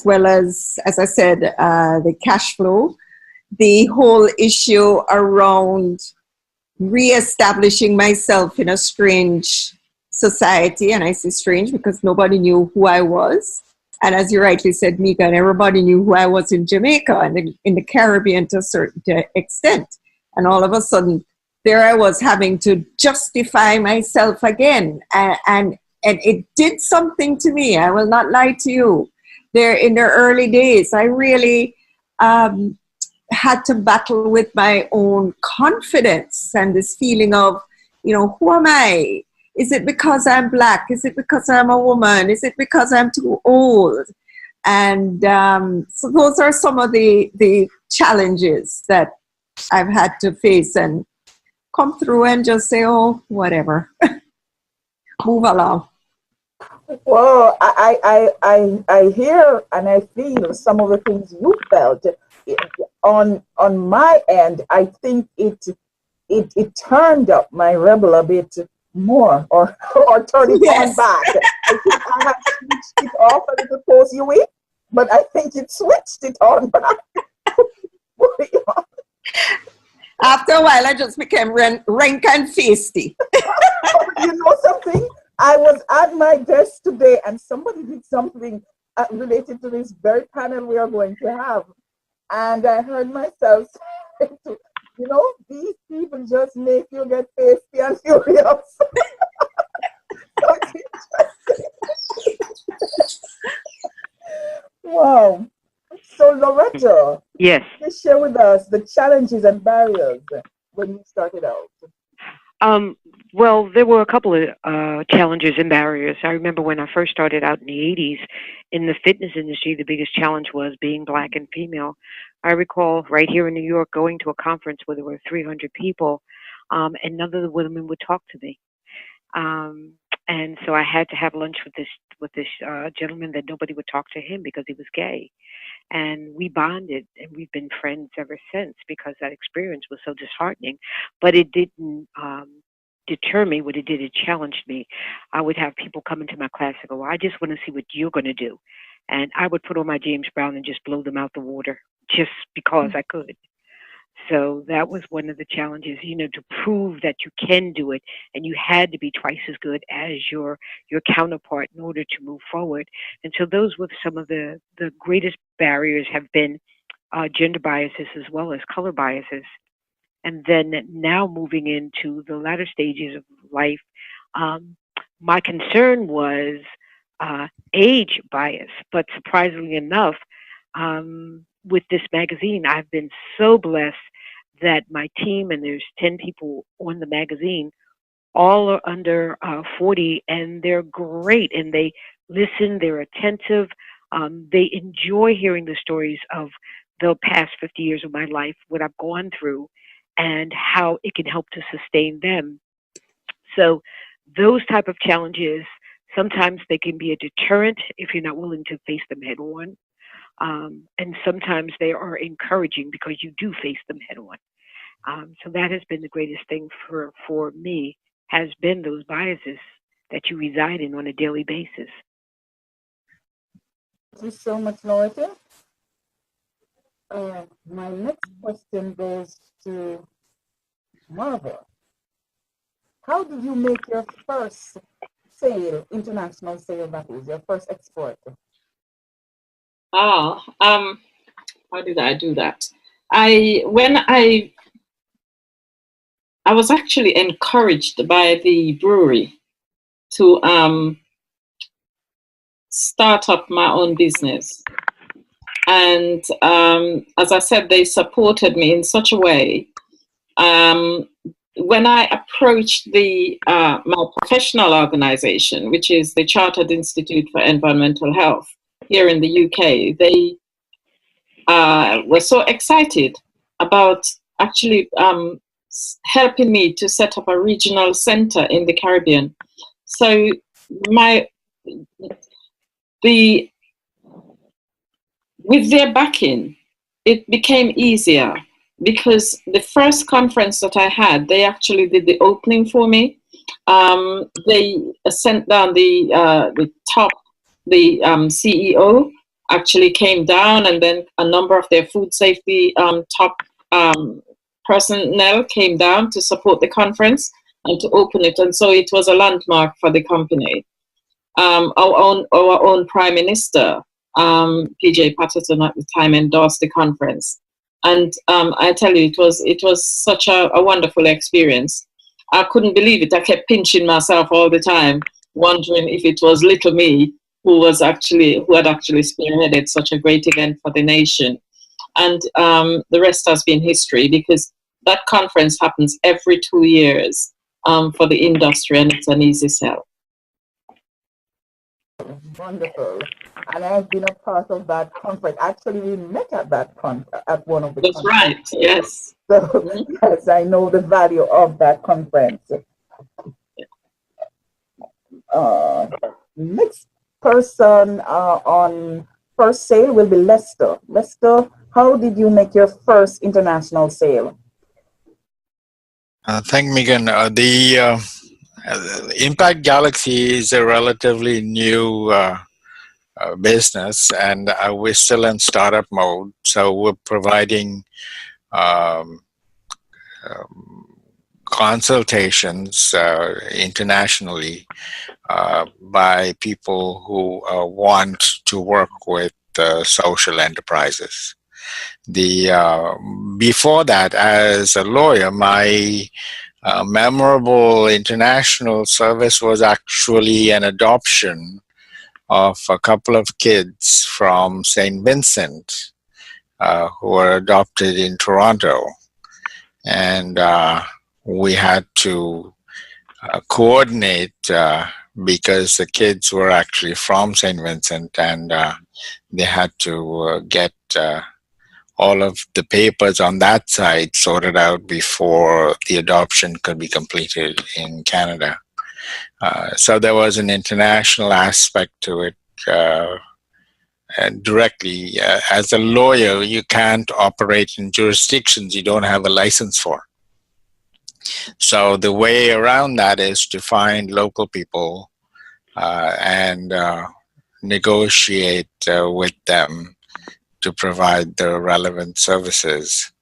well as I said, the cash flow, the whole issue around reestablishing myself in a strange society. And I say strange because nobody knew who I was. And as you rightly said, Meegan, everybody knew who I was in Jamaica and in the Caribbean to a certain extent. And all of a sudden, there I was having to justify myself again. And it did something to me. I will not lie to you. There in the early days, I really had to battle with my own confidence and this feeling of, you know, who am I? Is it because I'm Black? Is it because I'm a woman? Is it because I'm too old? And so those are some of the challenges that I've had to face and come through and just say, oh, whatever. Move along. Well, I hear and I feel some of the things you felt. On my end, I think it turned up my rebel a bit more or turn it on back. I think I have switched it off a little cozy way, but I think it switched it on back. After a while, I just became rank and feisty. You know something? I was at my desk today and somebody did something related to this very panel we are going to have. And I heard myself say, you know, these people just make you get feisty and furious. So wow. So Loretta, yes, please share with us the challenges and barriers when you started out. Well, there were a couple of challenges and barriers. I remember when I first started out in the 80s in the fitness industry, the biggest challenge was being Black and female. I recall right here in New York going to a conference where there were 300 people, and none of the women would talk to me. And so I had to have lunch with this gentleman that nobody would talk to him because he was gay. And we bonded, and we've been friends ever since because that experience was so disheartening. But it didn't deter me. What it did, it challenged me. I would have people come into my class and go, I just want to see what you're going to do. And I would put on my James Browne and just blow them out the water just because I could. So that was one of the challenges, you know, to prove that you can do it, and you had to be twice as good as your counterpart in order to move forward. And so those were some of the greatest barriers have been gender biases as well as color biases. And then now moving into the latter stages of life, my concern was age bias, but surprisingly enough, with this magazine, I've been so blessed that my team, and there's 10 people on the magazine, all are under 40, and they're great, and they listen, they're attentive, they enjoy hearing the stories of the past 50 years of my life, what I've gone through, and how it can help to sustain them. So those type of challenges, sometimes they can be a deterrent if you're not willing to face them head on. And sometimes they are encouraging because you do face them head on. So that has been the greatest thing for me, has been those biases that you reside in on a daily basis. Thank you so much, Loretta. My next question goes to Marva. How did you make your first sale, international sale, that is, your first export? How did I do that? I was actually encouraged by the brewery to start up my own business. And as I said, they supported me in such a way. When I approached my professional organization, which is the Chartered Institute for Environmental Health here in the UK, they were so excited about actually helping me to set up a regional center in the Caribbean. So with their backing, it became easier, because the first conference that I had, they actually did the opening for me. They sent down the CEO actually came down, and then a number of their food safety top personnel came down to support the conference and to open it. And so it was a landmark for the company. Our own Prime Minister, PJ Patterson at the time, endorsed the conference. And I tell you, it was such a wonderful experience. I couldn't believe it. I kept pinching myself all the time, wondering if it was little me who had actually spearheaded such a great event for the nation. And the rest has been history, because that conference happens every 2 years for the industry, and it's an easy sell. Wonderful. And I've been a part of that conference. Actually, we met at that at one of the That's right, yes. So, yes, I know the value of that conference. Next person on first sale will be Lester. Lester, how did you make your first international sale? Thank Meegan. The Impact Galaxy is a relatively new business, and we're still in startup mode. So we're providing consultations internationally by people who want to work with social enterprises. Before that, as a lawyer, my memorable international service was actually an adoption of a couple of kids from St. Vincent who were adopted in Toronto. And we had to coordinate because the kids were actually from St. Vincent, and they had to get all of the papers on that side sorted out before the adoption could be completed in Canada. So there was an international aspect to it. And directly, as a lawyer, you can't operate in jurisdictions you don't have a license for. So the way around that is to find local people and negotiate with them to provide the relevant services.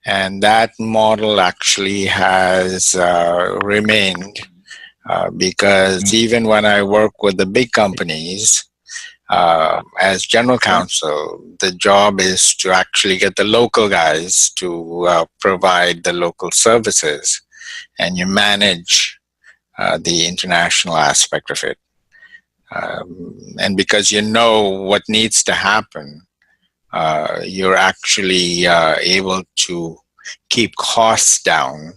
And that model actually has remained because even when I work with the big companies, as general counsel, the job is to actually get the local guys to provide the local services, and you manage the international aspect of it. And because you know what needs to happen, you're actually able to keep costs down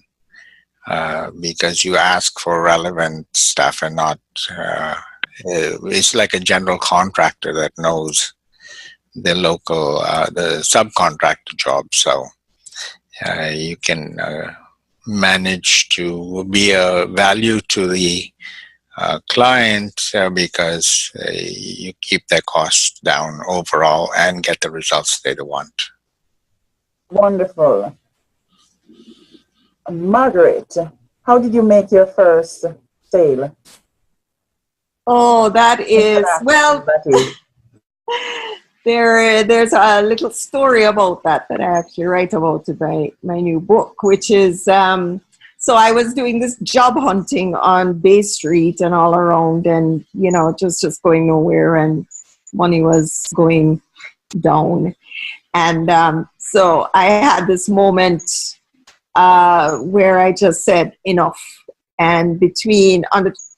because you ask for relevant stuff and not it's like a general contractor that knows the local the subcontractor job. So you can manage to be a value to the client because you keep their costs down overall and get the results they want. Wonderful. Marguerite, how did you make your first sale? Oh, that is, well, That is. there's a little story about that I actually write about in my new book, which is, so I was doing this job hunting on Bay Street and all around, and, you know, just going nowhere, and money was going down. And so I had this moment where I just said, enough. And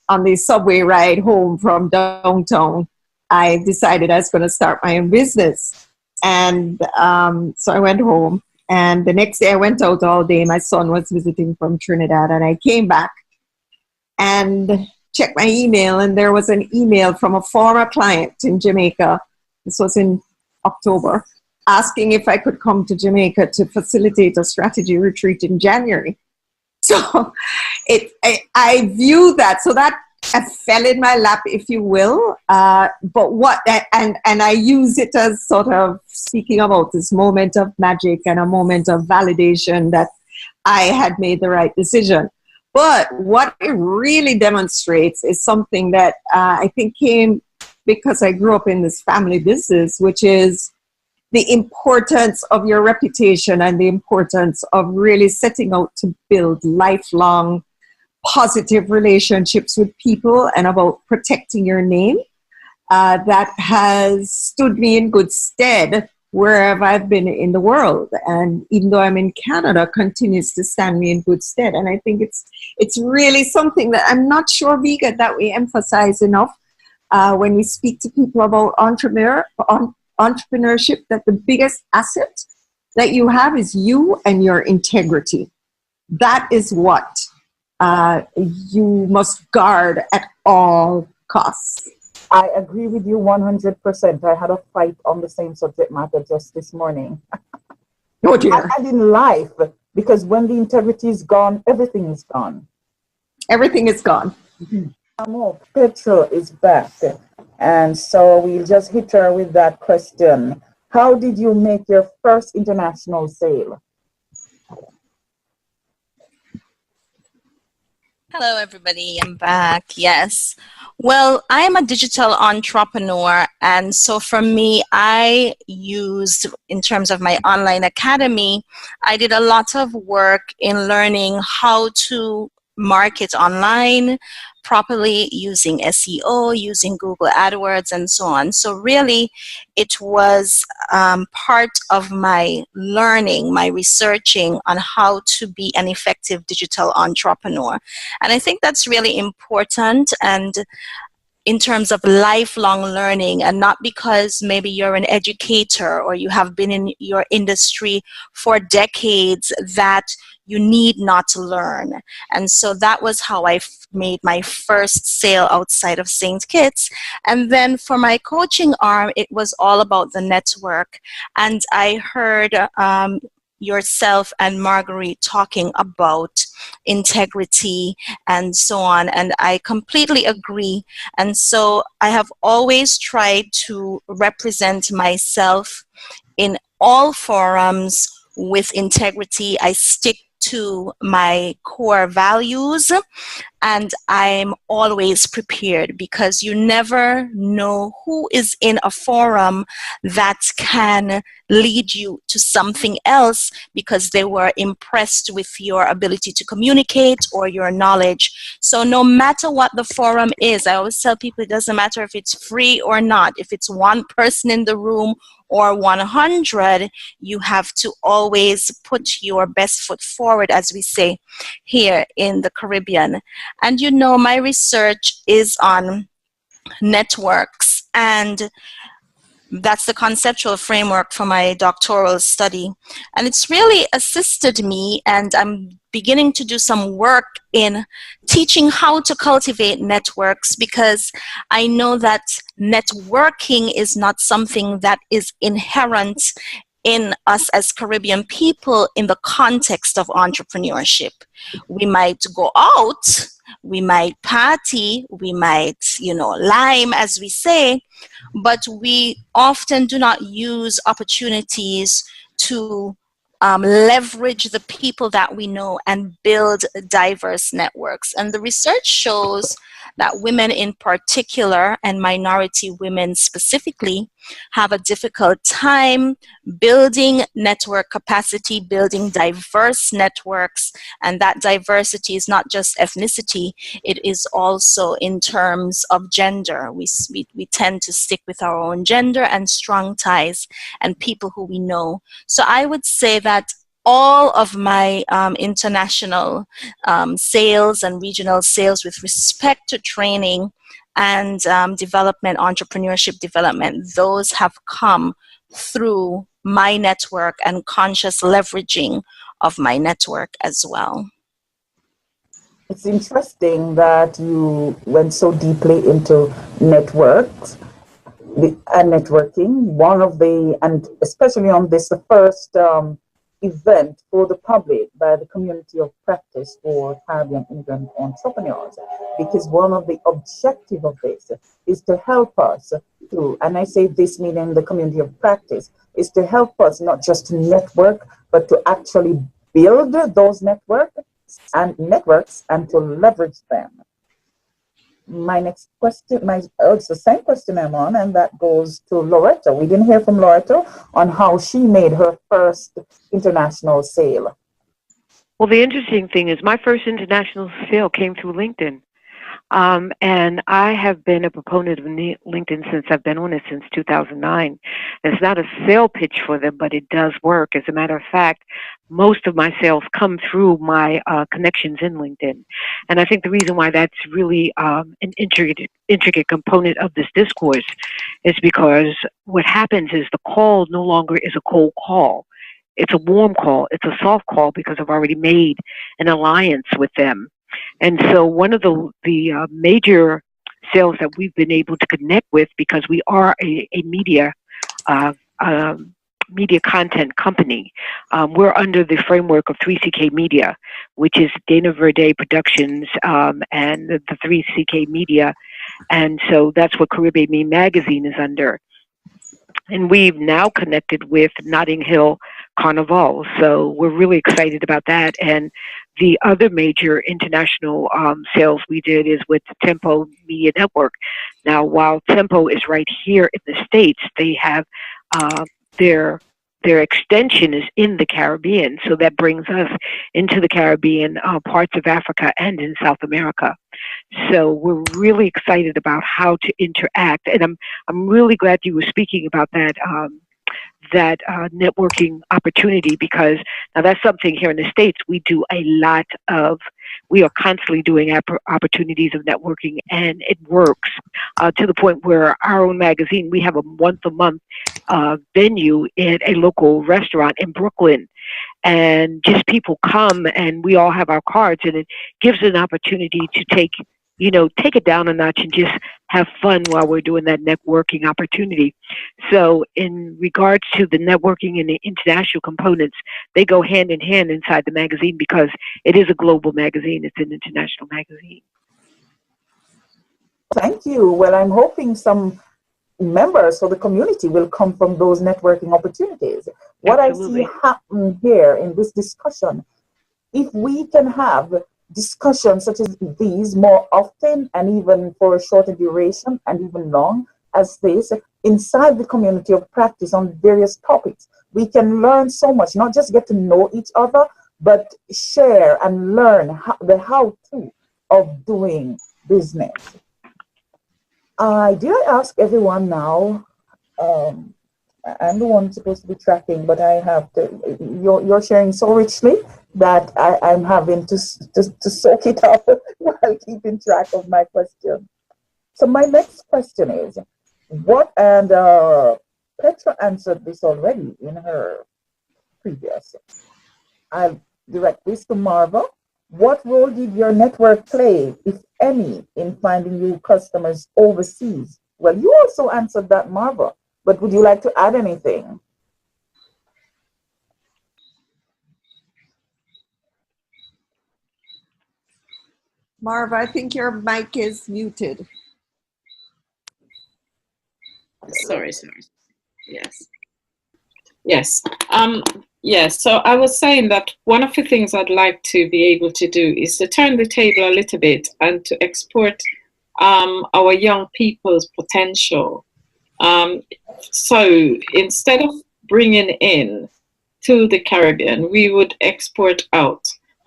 on the subway ride home from downtown, I decided I was going to start my own business. And so I went home. And the next day I went out all day. My son was visiting from Trinidad. And I came back and checked my email. And there was an email from a former client in Jamaica. This was in October, asking if I could come to Jamaica to facilitate a strategy retreat in January. So I view that, so that fell in my lap, if you will. And I use it as sort of speaking about this moment of magic and a moment of validation that I had made the right decision. But what it really demonstrates is something that I think came because I grew up in this family business, which is the importance of your reputation and the importance of really setting out to build lifelong positive relationships with people and about protecting your name. That has stood me in good stead wherever I've been in the world. And even though I'm in Canada, continues to stand me in good stead. And I think it's really something that I'm not sure, Meegan, that we emphasize enough when we speak to people about entrepreneurship, that the biggest asset that you have is you and your integrity. That is what you must guard at all costs. I agree with you 100%. I had a fight on the same subject matter just this morning. Oh dear. And in life, because when the integrity is gone, everything is gone. Everything is gone. Tamu, Petra is back. And so we'll just hit her with that question. How did you make your first international sale? Hello, everybody. I'm back. Yes. Well, I am a digital entrepreneur. And so for me, I used, in terms of my online academy, I did a lot of work in learning how to market online properly, using SEO, using Google AdWords, and so on. So really, it was part of my learning, my researching on how to be an effective digital entrepreneur. And I think that's really important, and in terms of lifelong learning, and not because maybe you're an educator or you have been in your industry for decades that you need not to learn. And so that was how I made my first sale outside of St. Kitts. And then for my coaching arm, it was all about the network. And I heard yourself and Marguerite talking about integrity and so on, and I completely agree. And so I have always tried to represent myself in all forums with integrity. I stick to my core values, and I'm always prepared, because you never know who is in a forum that can lead you to something else because they were impressed with your ability to communicate or your knowledge. So no matter what the forum is, I always tell people it doesn't matter if it's free or not. If it's one person in the room or 100, you have to always put your best foot forward, as we say here in the Caribbean. And you know, my research is on networks, and that's the conceptual framework for my doctoral study. And it's really assisted me, and I'm beginning to do some work in teaching how to cultivate networks, because I know that networking is not something that is inherent in us as Caribbean people in the context of entrepreneurship. We might go out, we might party, we might, lime, as we say, but we often do not use opportunities to leverage the people that we know and build diverse networks. And the research shows that women in particular, and minority women specifically, have a difficult time building network capacity, building diverse networks. And that diversity is not just ethnicity, it is also in terms of gender. We tend to stick with our own gender and strong ties and people who we know. So I would say that all of my international sales and regional sales with respect to training and development, entrepreneurship development, those have come through my network and conscious leveraging of my network as well. It's interesting that you went so deeply into networks and networking. And especially on this, the first event for the public by the community of practice for Caribbean immigrant entrepreneurs, because one of the objectives of this is to help us to, and I say this meaning the community of practice, is to help us not just to network, but to actually build those networks and to leverage them. My next question, it's the same question I'm on, and that goes to Loretta. We didn't hear from Loretta on how she made her first international sale. Well, the interesting thing is my first international sale came through LinkedIn. And I have been a proponent of LinkedIn since I've been on it since 2009. It's not a sale pitch for them, but it does work. As a matter of fact, most of my sales come through my connections in LinkedIn. And I think the reason why that's really an intricate component of this discourse is because what happens is the call no longer is a cold call. It's a warm call. It's a soft call because I've already made an alliance with them. And so one of the major sales that we've been able to connect with, because we are a media content company, we're under the framework of 3CK Media, which is Dana Verde Productions and the 3CK Media. And so that's what Caribeme magazine is under. And we've now connected with Notting Hill Carnival. So we're really excited about that. And the other major international sales we did is with Tempo Media Network. Now, while Tempo is right here in the States, they have their extension is in the Caribbean. So that brings us into the Caribbean, parts of Africa, and in South America. So we're really excited about how to interact. And I'm really glad you were speaking about that networking opportunity, because now that's something here in the States we do a lot of. We are constantly doing opportunities of networking, and it works to the point where our own magazine, we have a once-a-month venue in a local restaurant in Brooklyn, and just people come and we all have our cards, and it gives an opportunity to take it down a notch and just have fun while we're doing that networking opportunity. So in regards to the networking and the international components, they go hand in hand inside the magazine because it is a global magazine. It's an international magazine. Thank you. Well, I'm hoping some members of the community will come from those networking opportunities. What Absolutely. I see happen here in this discussion, if we can have discussions such as these more often and even for a shorter duration and even long as this inside the community of practice on various topics, we can learn so much, not just get to know each other, but share and learn the how-to of doing business. Did I ask everyone now? I'm the one supposed to be tracking, but I have to. You're sharing so richly that I'm having to soak it up while keeping track of my question. So my next question is, and Petra answered this already in her previous. I'll direct this to Marva. What role did your network play, if any, in finding new customers overseas? Well, you also answered that, Marva, but would you like to add anything? Marva, I think your mic is muted. Sorry. Yes. Yes. Yes. So I was saying that one of the things I'd like to be able to do is to turn the table a little bit and to export our young people's potential. So instead of bringing in to the Caribbean, we would export out.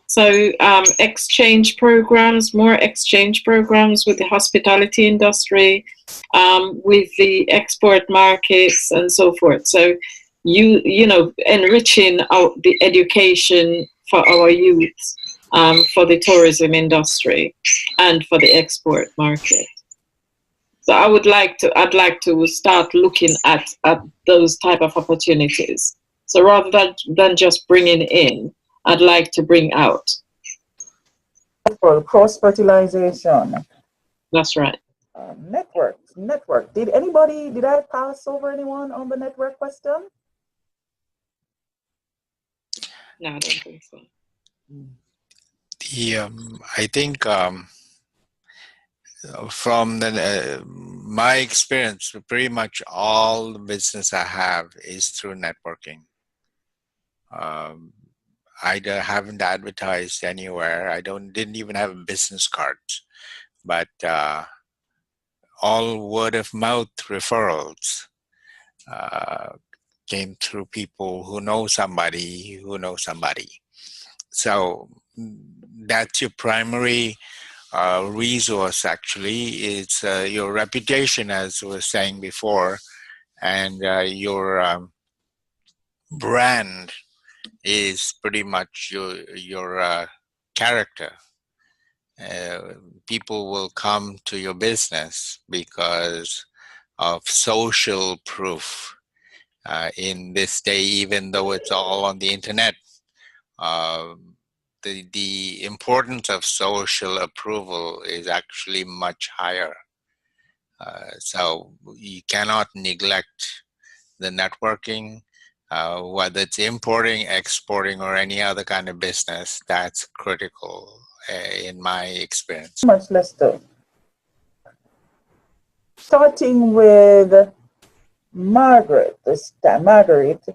So exchange programs, more exchange programs with the hospitality industry, with the export markets and so forth. So you know, enriching the education for our youth, for the tourism industry and for the export market. So I'd like to start looking at those type of opportunities. So rather than just bringing in, I'd like to bring out. For cross-fertilization. That's right. Network. Did I pass over anyone on the network question? No, I don't think so. I think from my experience, pretty much all the business I have is through networking. I haven't advertised anywhere. I didn't even have business cards, but all word of mouth referrals came through people who know somebody who knows somebody. So that's your primary resource. Actually, it's your reputation, as we were saying before, and your brand is pretty much your character. People will come to your business because of social proof. In this day, even though it's all on the internet, the importance of social approval is actually much higher. So you cannot neglect the networking, whether it's importing, exporting, or any other kind of business. That's critical in my experience. Much less so. Starting with Margaret this time. Marguerite,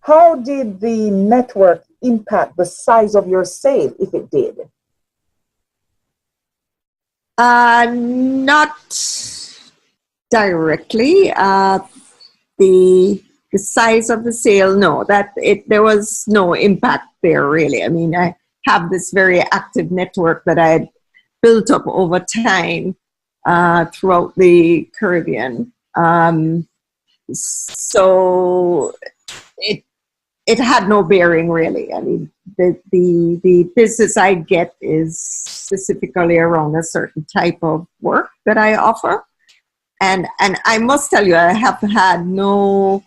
how did the network impact the size of your sale, if it did? Not directly. The size of the sale, no, there was no impact there really. I mean, I have this very active network that I had built up over time throughout the Caribbean. So it had no bearing really. I mean, the business I get is specifically around a certain type of work that I offer. And I must tell you, I have had no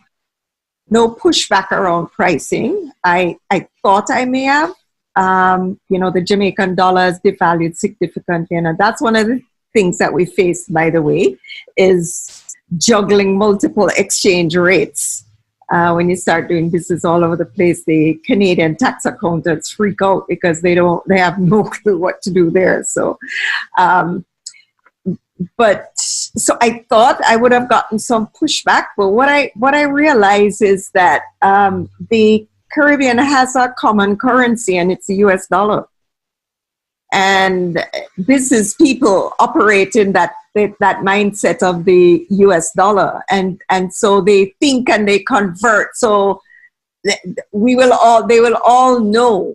pushback around pricing. I thought I may have. You know, the Jamaican dollar has devalued significantly. And that's one of the things that we face, by the way, is juggling multiple exchange rates. When you start doing business all over the place, the Canadian tax accountants freak out because they have no clue what to do there. So, so I thought I would have gotten some pushback, but what I realize is that the Caribbean has a common currency, and it's the US dollar. And business people operate in that mindset of the US dollar, and so they think and they convert. So they will all know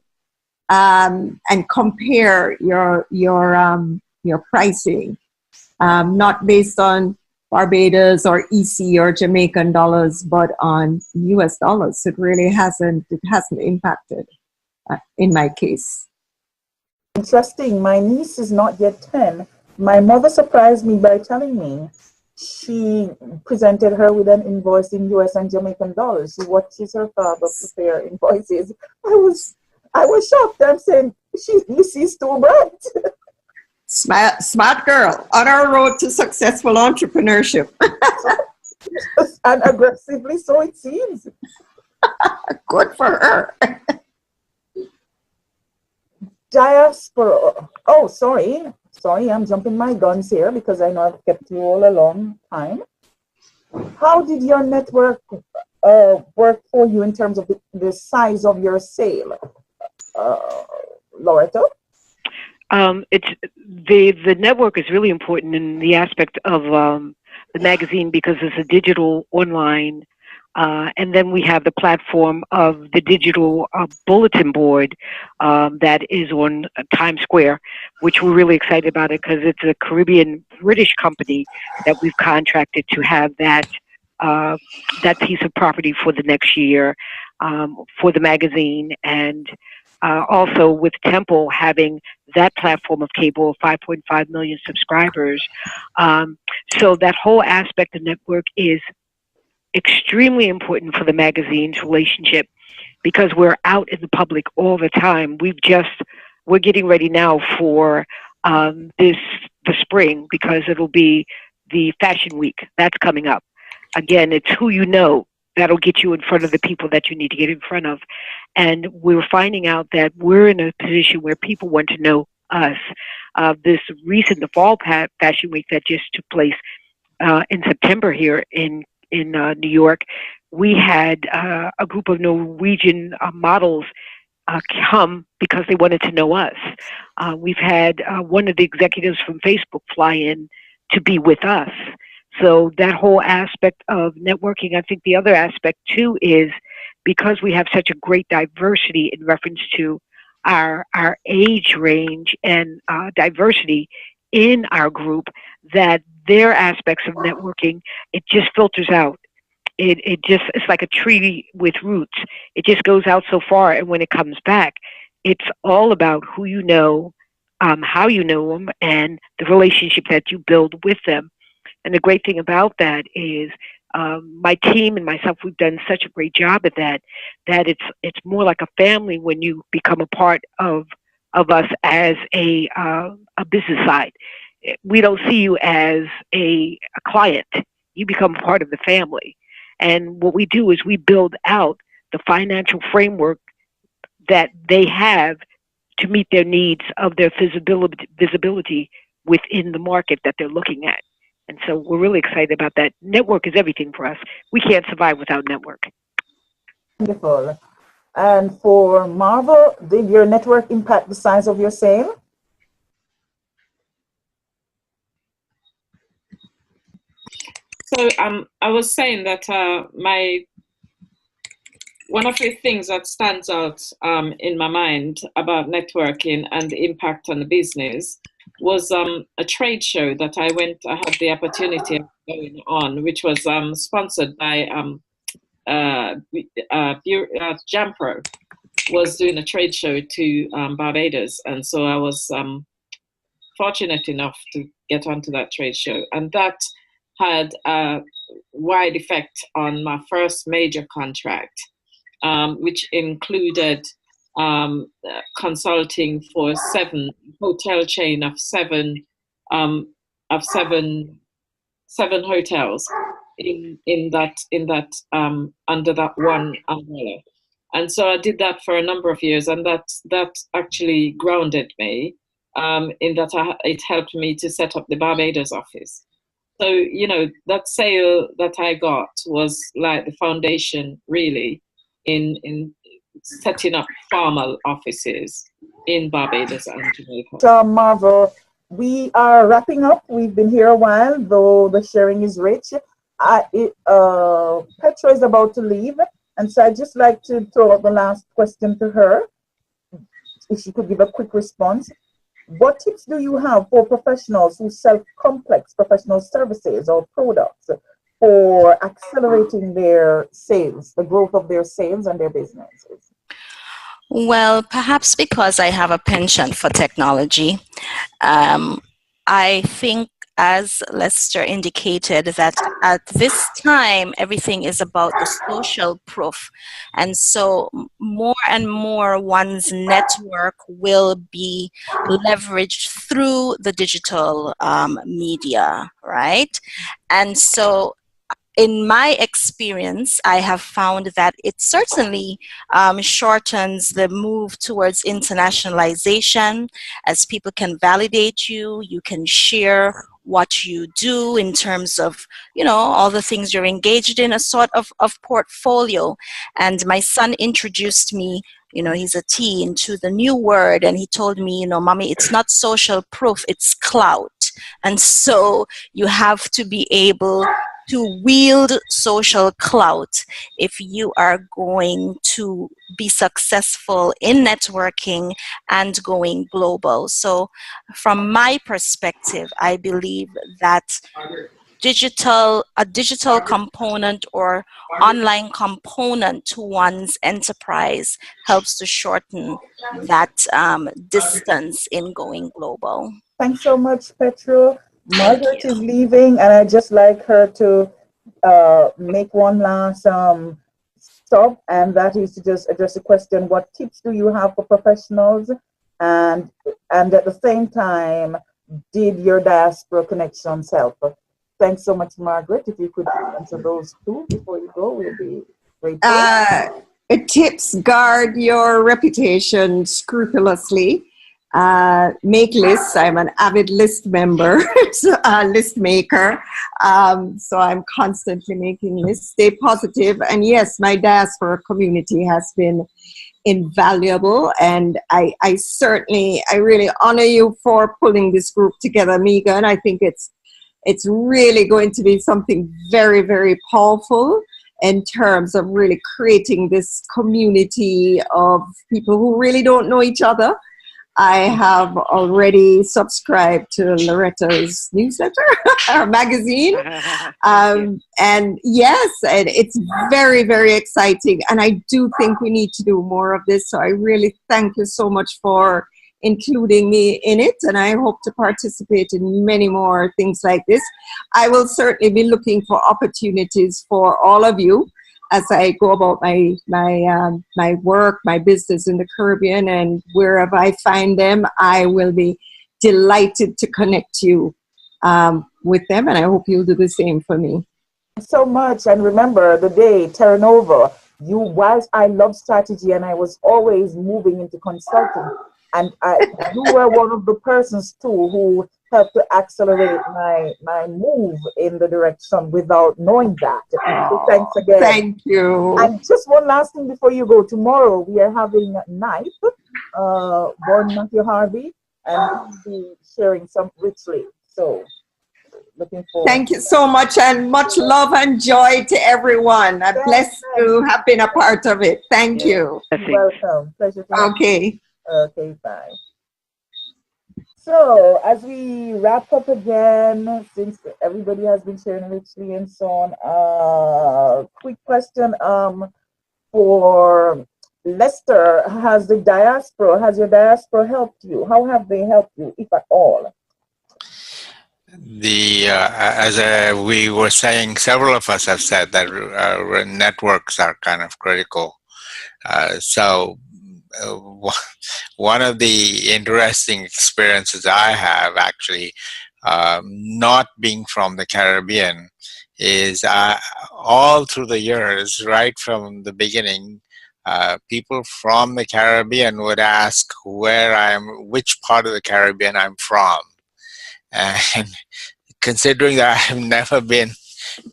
and compare your pricing, not based on Barbados or EC or Jamaican dollars, but on US dollars. It really hasn't impacted in my case. Interesting. My niece is not yet 10. My mother surprised me by telling me she presented her with an invoice in US and Jamaican dollars. She watches her father prepare invoices. I was shocked. I'm saying, she's too bright. Smart girl on our road to successful entrepreneurship. And aggressively, so it seems. Good for her. diaspora. Oh, sorry, I'm jumping my guns here because I know I've kept you all a long time. How did your network work for you in terms of the size of your sale, Loretta? It's the network is really important in the aspect of the magazine because it's a digital online, and then we have the platform of the digital bulletin board that is on Times Square, which we're really excited about it because it's a Caribbean British company that we've contracted to have that piece of property for the next year for the magazine, and also with Temple having that platform of cable of 5.5 million subscribers. So that whole aspect of network is extremely important for the magazine's relationship because we're out in the public all the time. We're getting ready now for the spring because it'll be the Fashion Week that's coming up. Again, it's who you know that'll get you in front of the people that you need to get in front of. And we're finding out that we're in a position where people want to know us. The fall Fashion Week that just took place in September here in New York, we had a group of Norwegian models come because they wanted to know us. We've had one of the executives from Facebook fly in to be with us. So that whole aspect of networking, I think the other aspect too is because we have such a great diversity in reference to our age range and diversity in our group, that their aspects of networking, it just filters out. It's like a tree with roots. It just goes out so far, and when it comes back, it's all about who you know, how you know them, and the relationship that you build with them. And the great thing about that is my team and myself, we've done such a great job at that it's more like a family when you become a part of us as a business side. We don't see you as a client. You become part of the family. And what we do is we build out the financial framework that they have to meet their needs of their visibility within the market that they're looking at. And so we're really excited about that. Network is everything for us. We can't survive without network. Wonderful. And for Marva, did your network impact the size of your sale? So I was saying that one of the things that stands out in my mind about networking and the impact on the business was a trade show that I had the opportunity of going on, which was sponsored by Jampro, was doing a trade show to Barbados. And so I was fortunate enough to get onto that trade show. And that had a wide effect on my first major contract, which included consulting for hotel chain of seven hotels in that under that one umbrella. And so I did that for a number of years, and that actually grounded me in that it helped me to set up the Barbados office. So, that sale that I got was like the foundation, really, in setting up formal offices in Barbados and Jamaica. Marva, we are wrapping up. We've been here a while, though the sharing is rich. Petra is about to leave, and so I'd just like to throw out the last question to her, if she could give a quick response. What tips do you have for professionals who sell complex professional services or products for accelerating their sales, the growth of their sales and their businesses? Well, perhaps because I have a penchant for technology, I think, as Lester indicated, that at this time, everything is about the social proof. And so more and more one's network will be leveraged through the digital media, right? And so in my experience, I have found that it certainly shortens the move towards internationalization, as people can validate you, you can share what you do in terms of, all the things you're engaged in, a sort of portfolio. And my son introduced me, he's a teen, into the new word, and he told me, mommy, it's not social proof, it's clout. And so you have to be able to wield social clout if you are going to be successful in networking and going global. So from my perspective, I believe that a digital component or online component to one's enterprise helps to shorten that distance in going global. Thanks so much, Petra. Thank Margaret you. is leaving, and I'd just like her to make one last stop, and that is to just address the question: what tips do you have for professionals? And at the same time, did your diaspora connections help? Thanks so much, Margaret. If you could answer those two before you go, we'll be grateful. Tips: guard your reputation scrupulously. Make lists. I'm an avid list member, list maker. So I'm constantly making lists. Stay positive. And yes, my diaspora community has been invaluable. And I really honor you for pulling this group together, Meegan. I think it's really going to be something very, very powerful in terms of really creating this community of people who really don't know each other. I have already subscribed to Loretta's newsletter or magazine. And yes, and it's very, very exciting. And I do think we need to do more of this. So I really thank you so much for including me in it. And I hope to participate in many more things like this. I will certainly be looking for opportunities for all of you as I go about my work, my business in the Caribbean, and wherever I find them, I will be delighted to connect you with them, and I hope you'll do the same for me. So much, and remember the day Terra Nova. Whilst I love strategy and I was always moving into consulting, and you were one of the persons too who helped to accelerate my move in the direction without knowing that. So thanks again. Thank you. And just one last thing before you go. Tomorrow we are having Knife, born Matthew Harvey, and he'll be sharing some richly. So looking forward. Thank you so much, and much love and joy to everyone. I'm blessed to have been a part of it. Thank you. You're welcome. Pleasure to Okay. Okay, bye. So as we wrap up again, since everybody has been sharing richly and so on, quick question for Lester: has your diaspora helped you? How have they helped you, if at all? As we were saying, several of us have said that networks are kind of critical. So one of the interesting experiences I have, actually, not being from the Caribbean, is all through the years, right from the beginning, people from the Caribbean would ask which part of the Caribbean I'm from. And considering that I've never been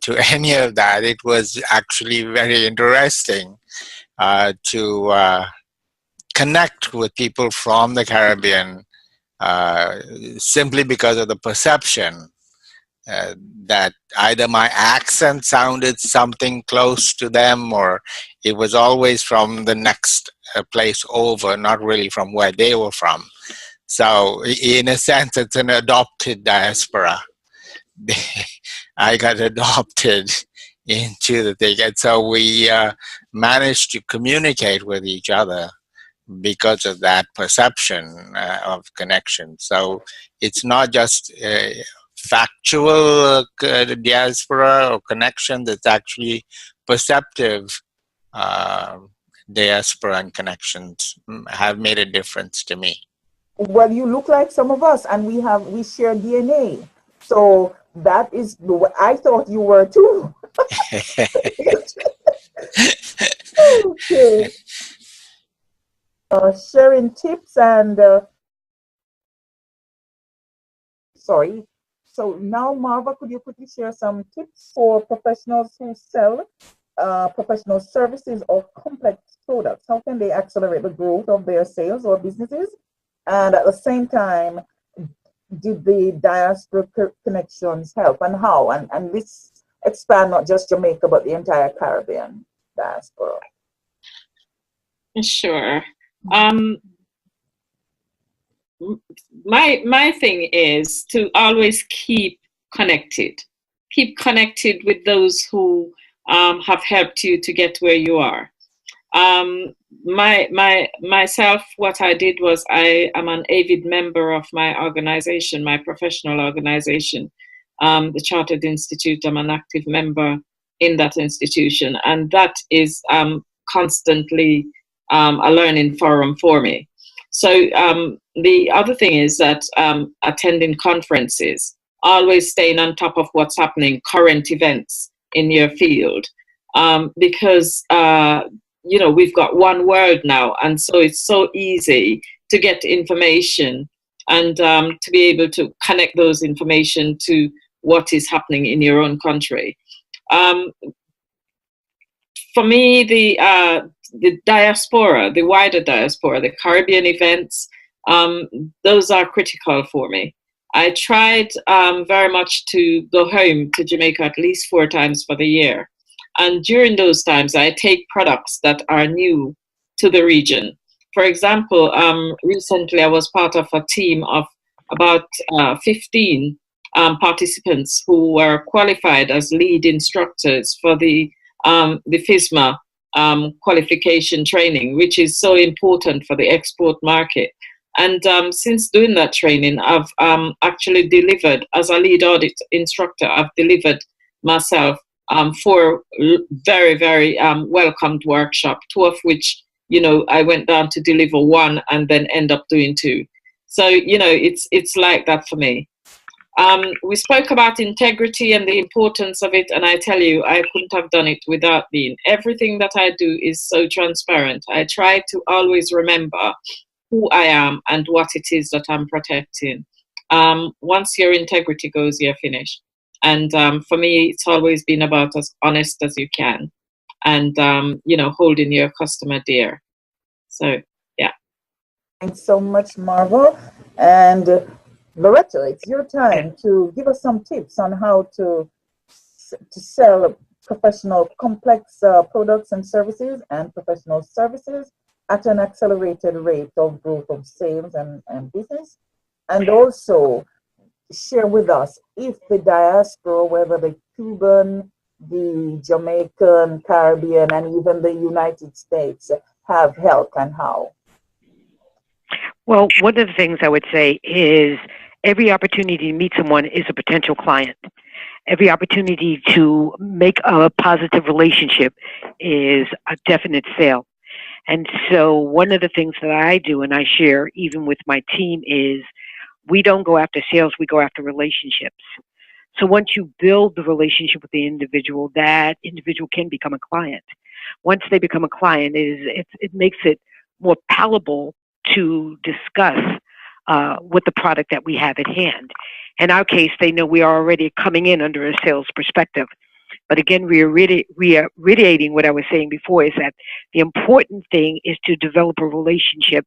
to any of that, it was actually very interesting to connect with people from the Caribbean simply because of the perception that either my accent sounded something close to them, or it was always from the next place over, not really from where they were from. So in a sense, it's an adopted diaspora. I got adopted into the thing, and so we managed to communicate with each other because of that perception of connection. So it's not just factual diaspora or connection, that's actually perceptive diaspora and connections have made a difference to me. Well, you look like some of us, and we share DNA. So that is, I thought you were too. Okay. Sharing tips and sorry. So now, Marva, could you quickly share some tips for professionals who sell professional services or complex products? How can they accelerate the growth of their sales or businesses? And at the same time, did the diaspora connections help, and how? And this expand not just Jamaica, but the entire Caribbean diaspora. Sure. My thing is to always keep connected. Keep connected with those who have helped you to get where you are. Myself, what I did was I am an avid member of my organization, my professional organization, the Chartered Institute. I'm an active member in that institution, and that is constantly a learning forum for me. So the other thing is that attending conferences, always staying on top of what's happening, current events in your field, because you know, we've got one world now, and so it's so easy to get information and to be able to connect those information to what is happening in your own country. For me, the diaspora, the wider diaspora, the Caribbean events, those are critical for me. I tried very much to go home to Jamaica at least 4 times for the year. And during those times, I take products that are new to the region. For example, recently I was part of a team of about 15 participants who were qualified as lead instructors for the FISMA qualification training, which is so important for the export market. And since doing that training, I've actually delivered, as a lead audit instructor, I've delivered myself 4 very, very welcomed workshops, 2 of which, you know, I went down to deliver 1 and then end up doing 2. So, you know, it's like that for me. We spoke about integrity and the importance of it, and I tell you, I couldn't have done it without being. Everything that I do is so transparent. I try to always remember who I am and what it is that I'm protecting. Once your integrity goes, you're finished. And for me, it's always been about as honest as you can, and you know, holding your customer dear. So yeah. Thanks so much, Marva. And Loretta, it's your time to give us some tips on how to sell professional complex products and services and professional services at an accelerated rate of growth of sales and business. And also share with us if the diaspora, whether the Cuban, the Jamaican, Caribbean, and even the United States have helped, and how. Well, one of the things I would say is every opportunity to meet someone is a potential client. Every opportunity to make a positive relationship is a definite sale. And so one of the things that I do and I share even with my team is we don't go after sales, we go after relationships. So once you build the relationship with the individual, that individual can become a client. Once they become a client, it makes it more palatable to discuss with the product that we have at hand. In our case, they know we are already coming in under a sales perspective. But again, we are reiterating what I was saying before, is that the important thing is to develop a relationship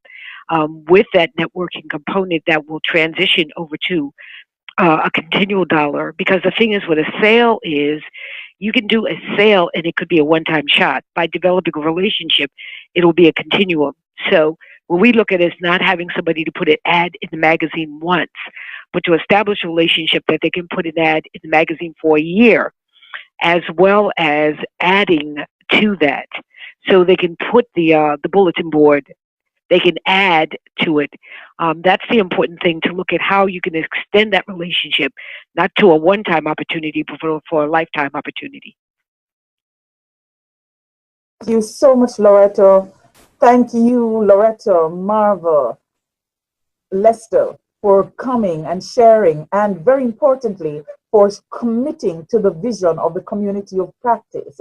with that networking component that will transition over to a continual dollar. Because the thing is with a sale is you can do a sale and it could be a one-time shot. By developing a relationship, it'll be a continuum. So what we look at is not having somebody to put an ad in the magazine once, but to establish a relationship that they can put an ad in the magazine for a year, as well as adding to that. So they can put the bulletin board, they can add to it. That's the important thing, to look at how you can extend that relationship, not to a one-time opportunity, but for a lifetime opportunity. Thank you so much, Loretta. Thank you, Loretta, Marva, Lester, for coming and sharing, and very importantly, for committing to the vision of the community of practice.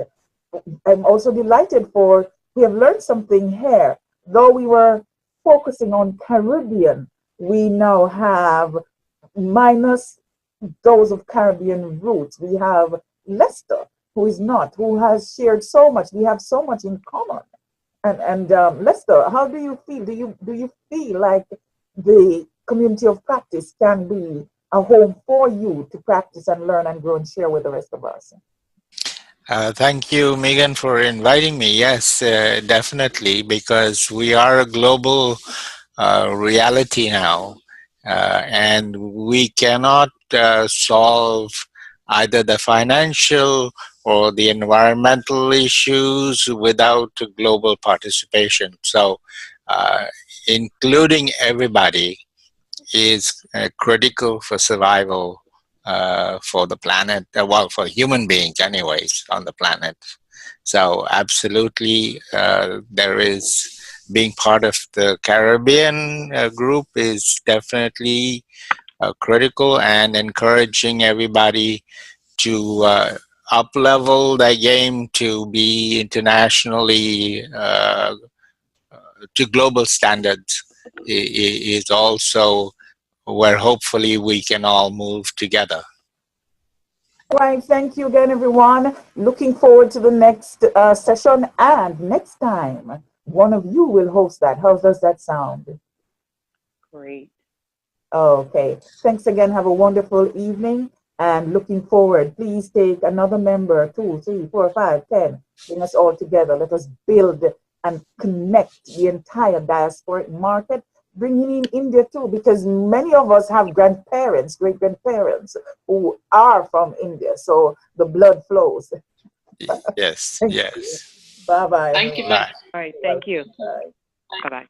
I'm also delighted for we have learned something here. Though we were focusing on Caribbean, we now have, minus those of Caribbean roots, we have Lester, who is not, who has shared so much. We have so much in common. And Lester, how do you feel? Do you feel like the community of practice can be a home for you to practice and learn and grow and share with the rest of us? Thank you, Meegan, for inviting me. Yes, definitely, because we are a global reality now, and we cannot solve either the financial or the environmental issues without global participation. So, including everybody is critical for survival for the planet, well, for human beings anyways on the planet. So absolutely, there is, being part of the Caribbean group is definitely critical, and encouraging everybody to up-level their game to be internationally to global standards is also where hopefully we can all move together. Right, thank you again, everyone. Looking forward to the next session, and next time, one of you will host that. How does that sound? Great. Okay, thanks again. Have a wonderful evening, and looking forward. Please take another member, 2, 3, 4, 5, 10. Bring us all together. Let us build and connect the entire diasporic market, bringing in India too, because many of us have grandparents, great-grandparents who are from India, so the blood flows. Yes, Thank yes. you. Bye-bye. Thank you, Bye. All right. Thank you. Bye. Bye-bye.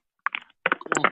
Bye.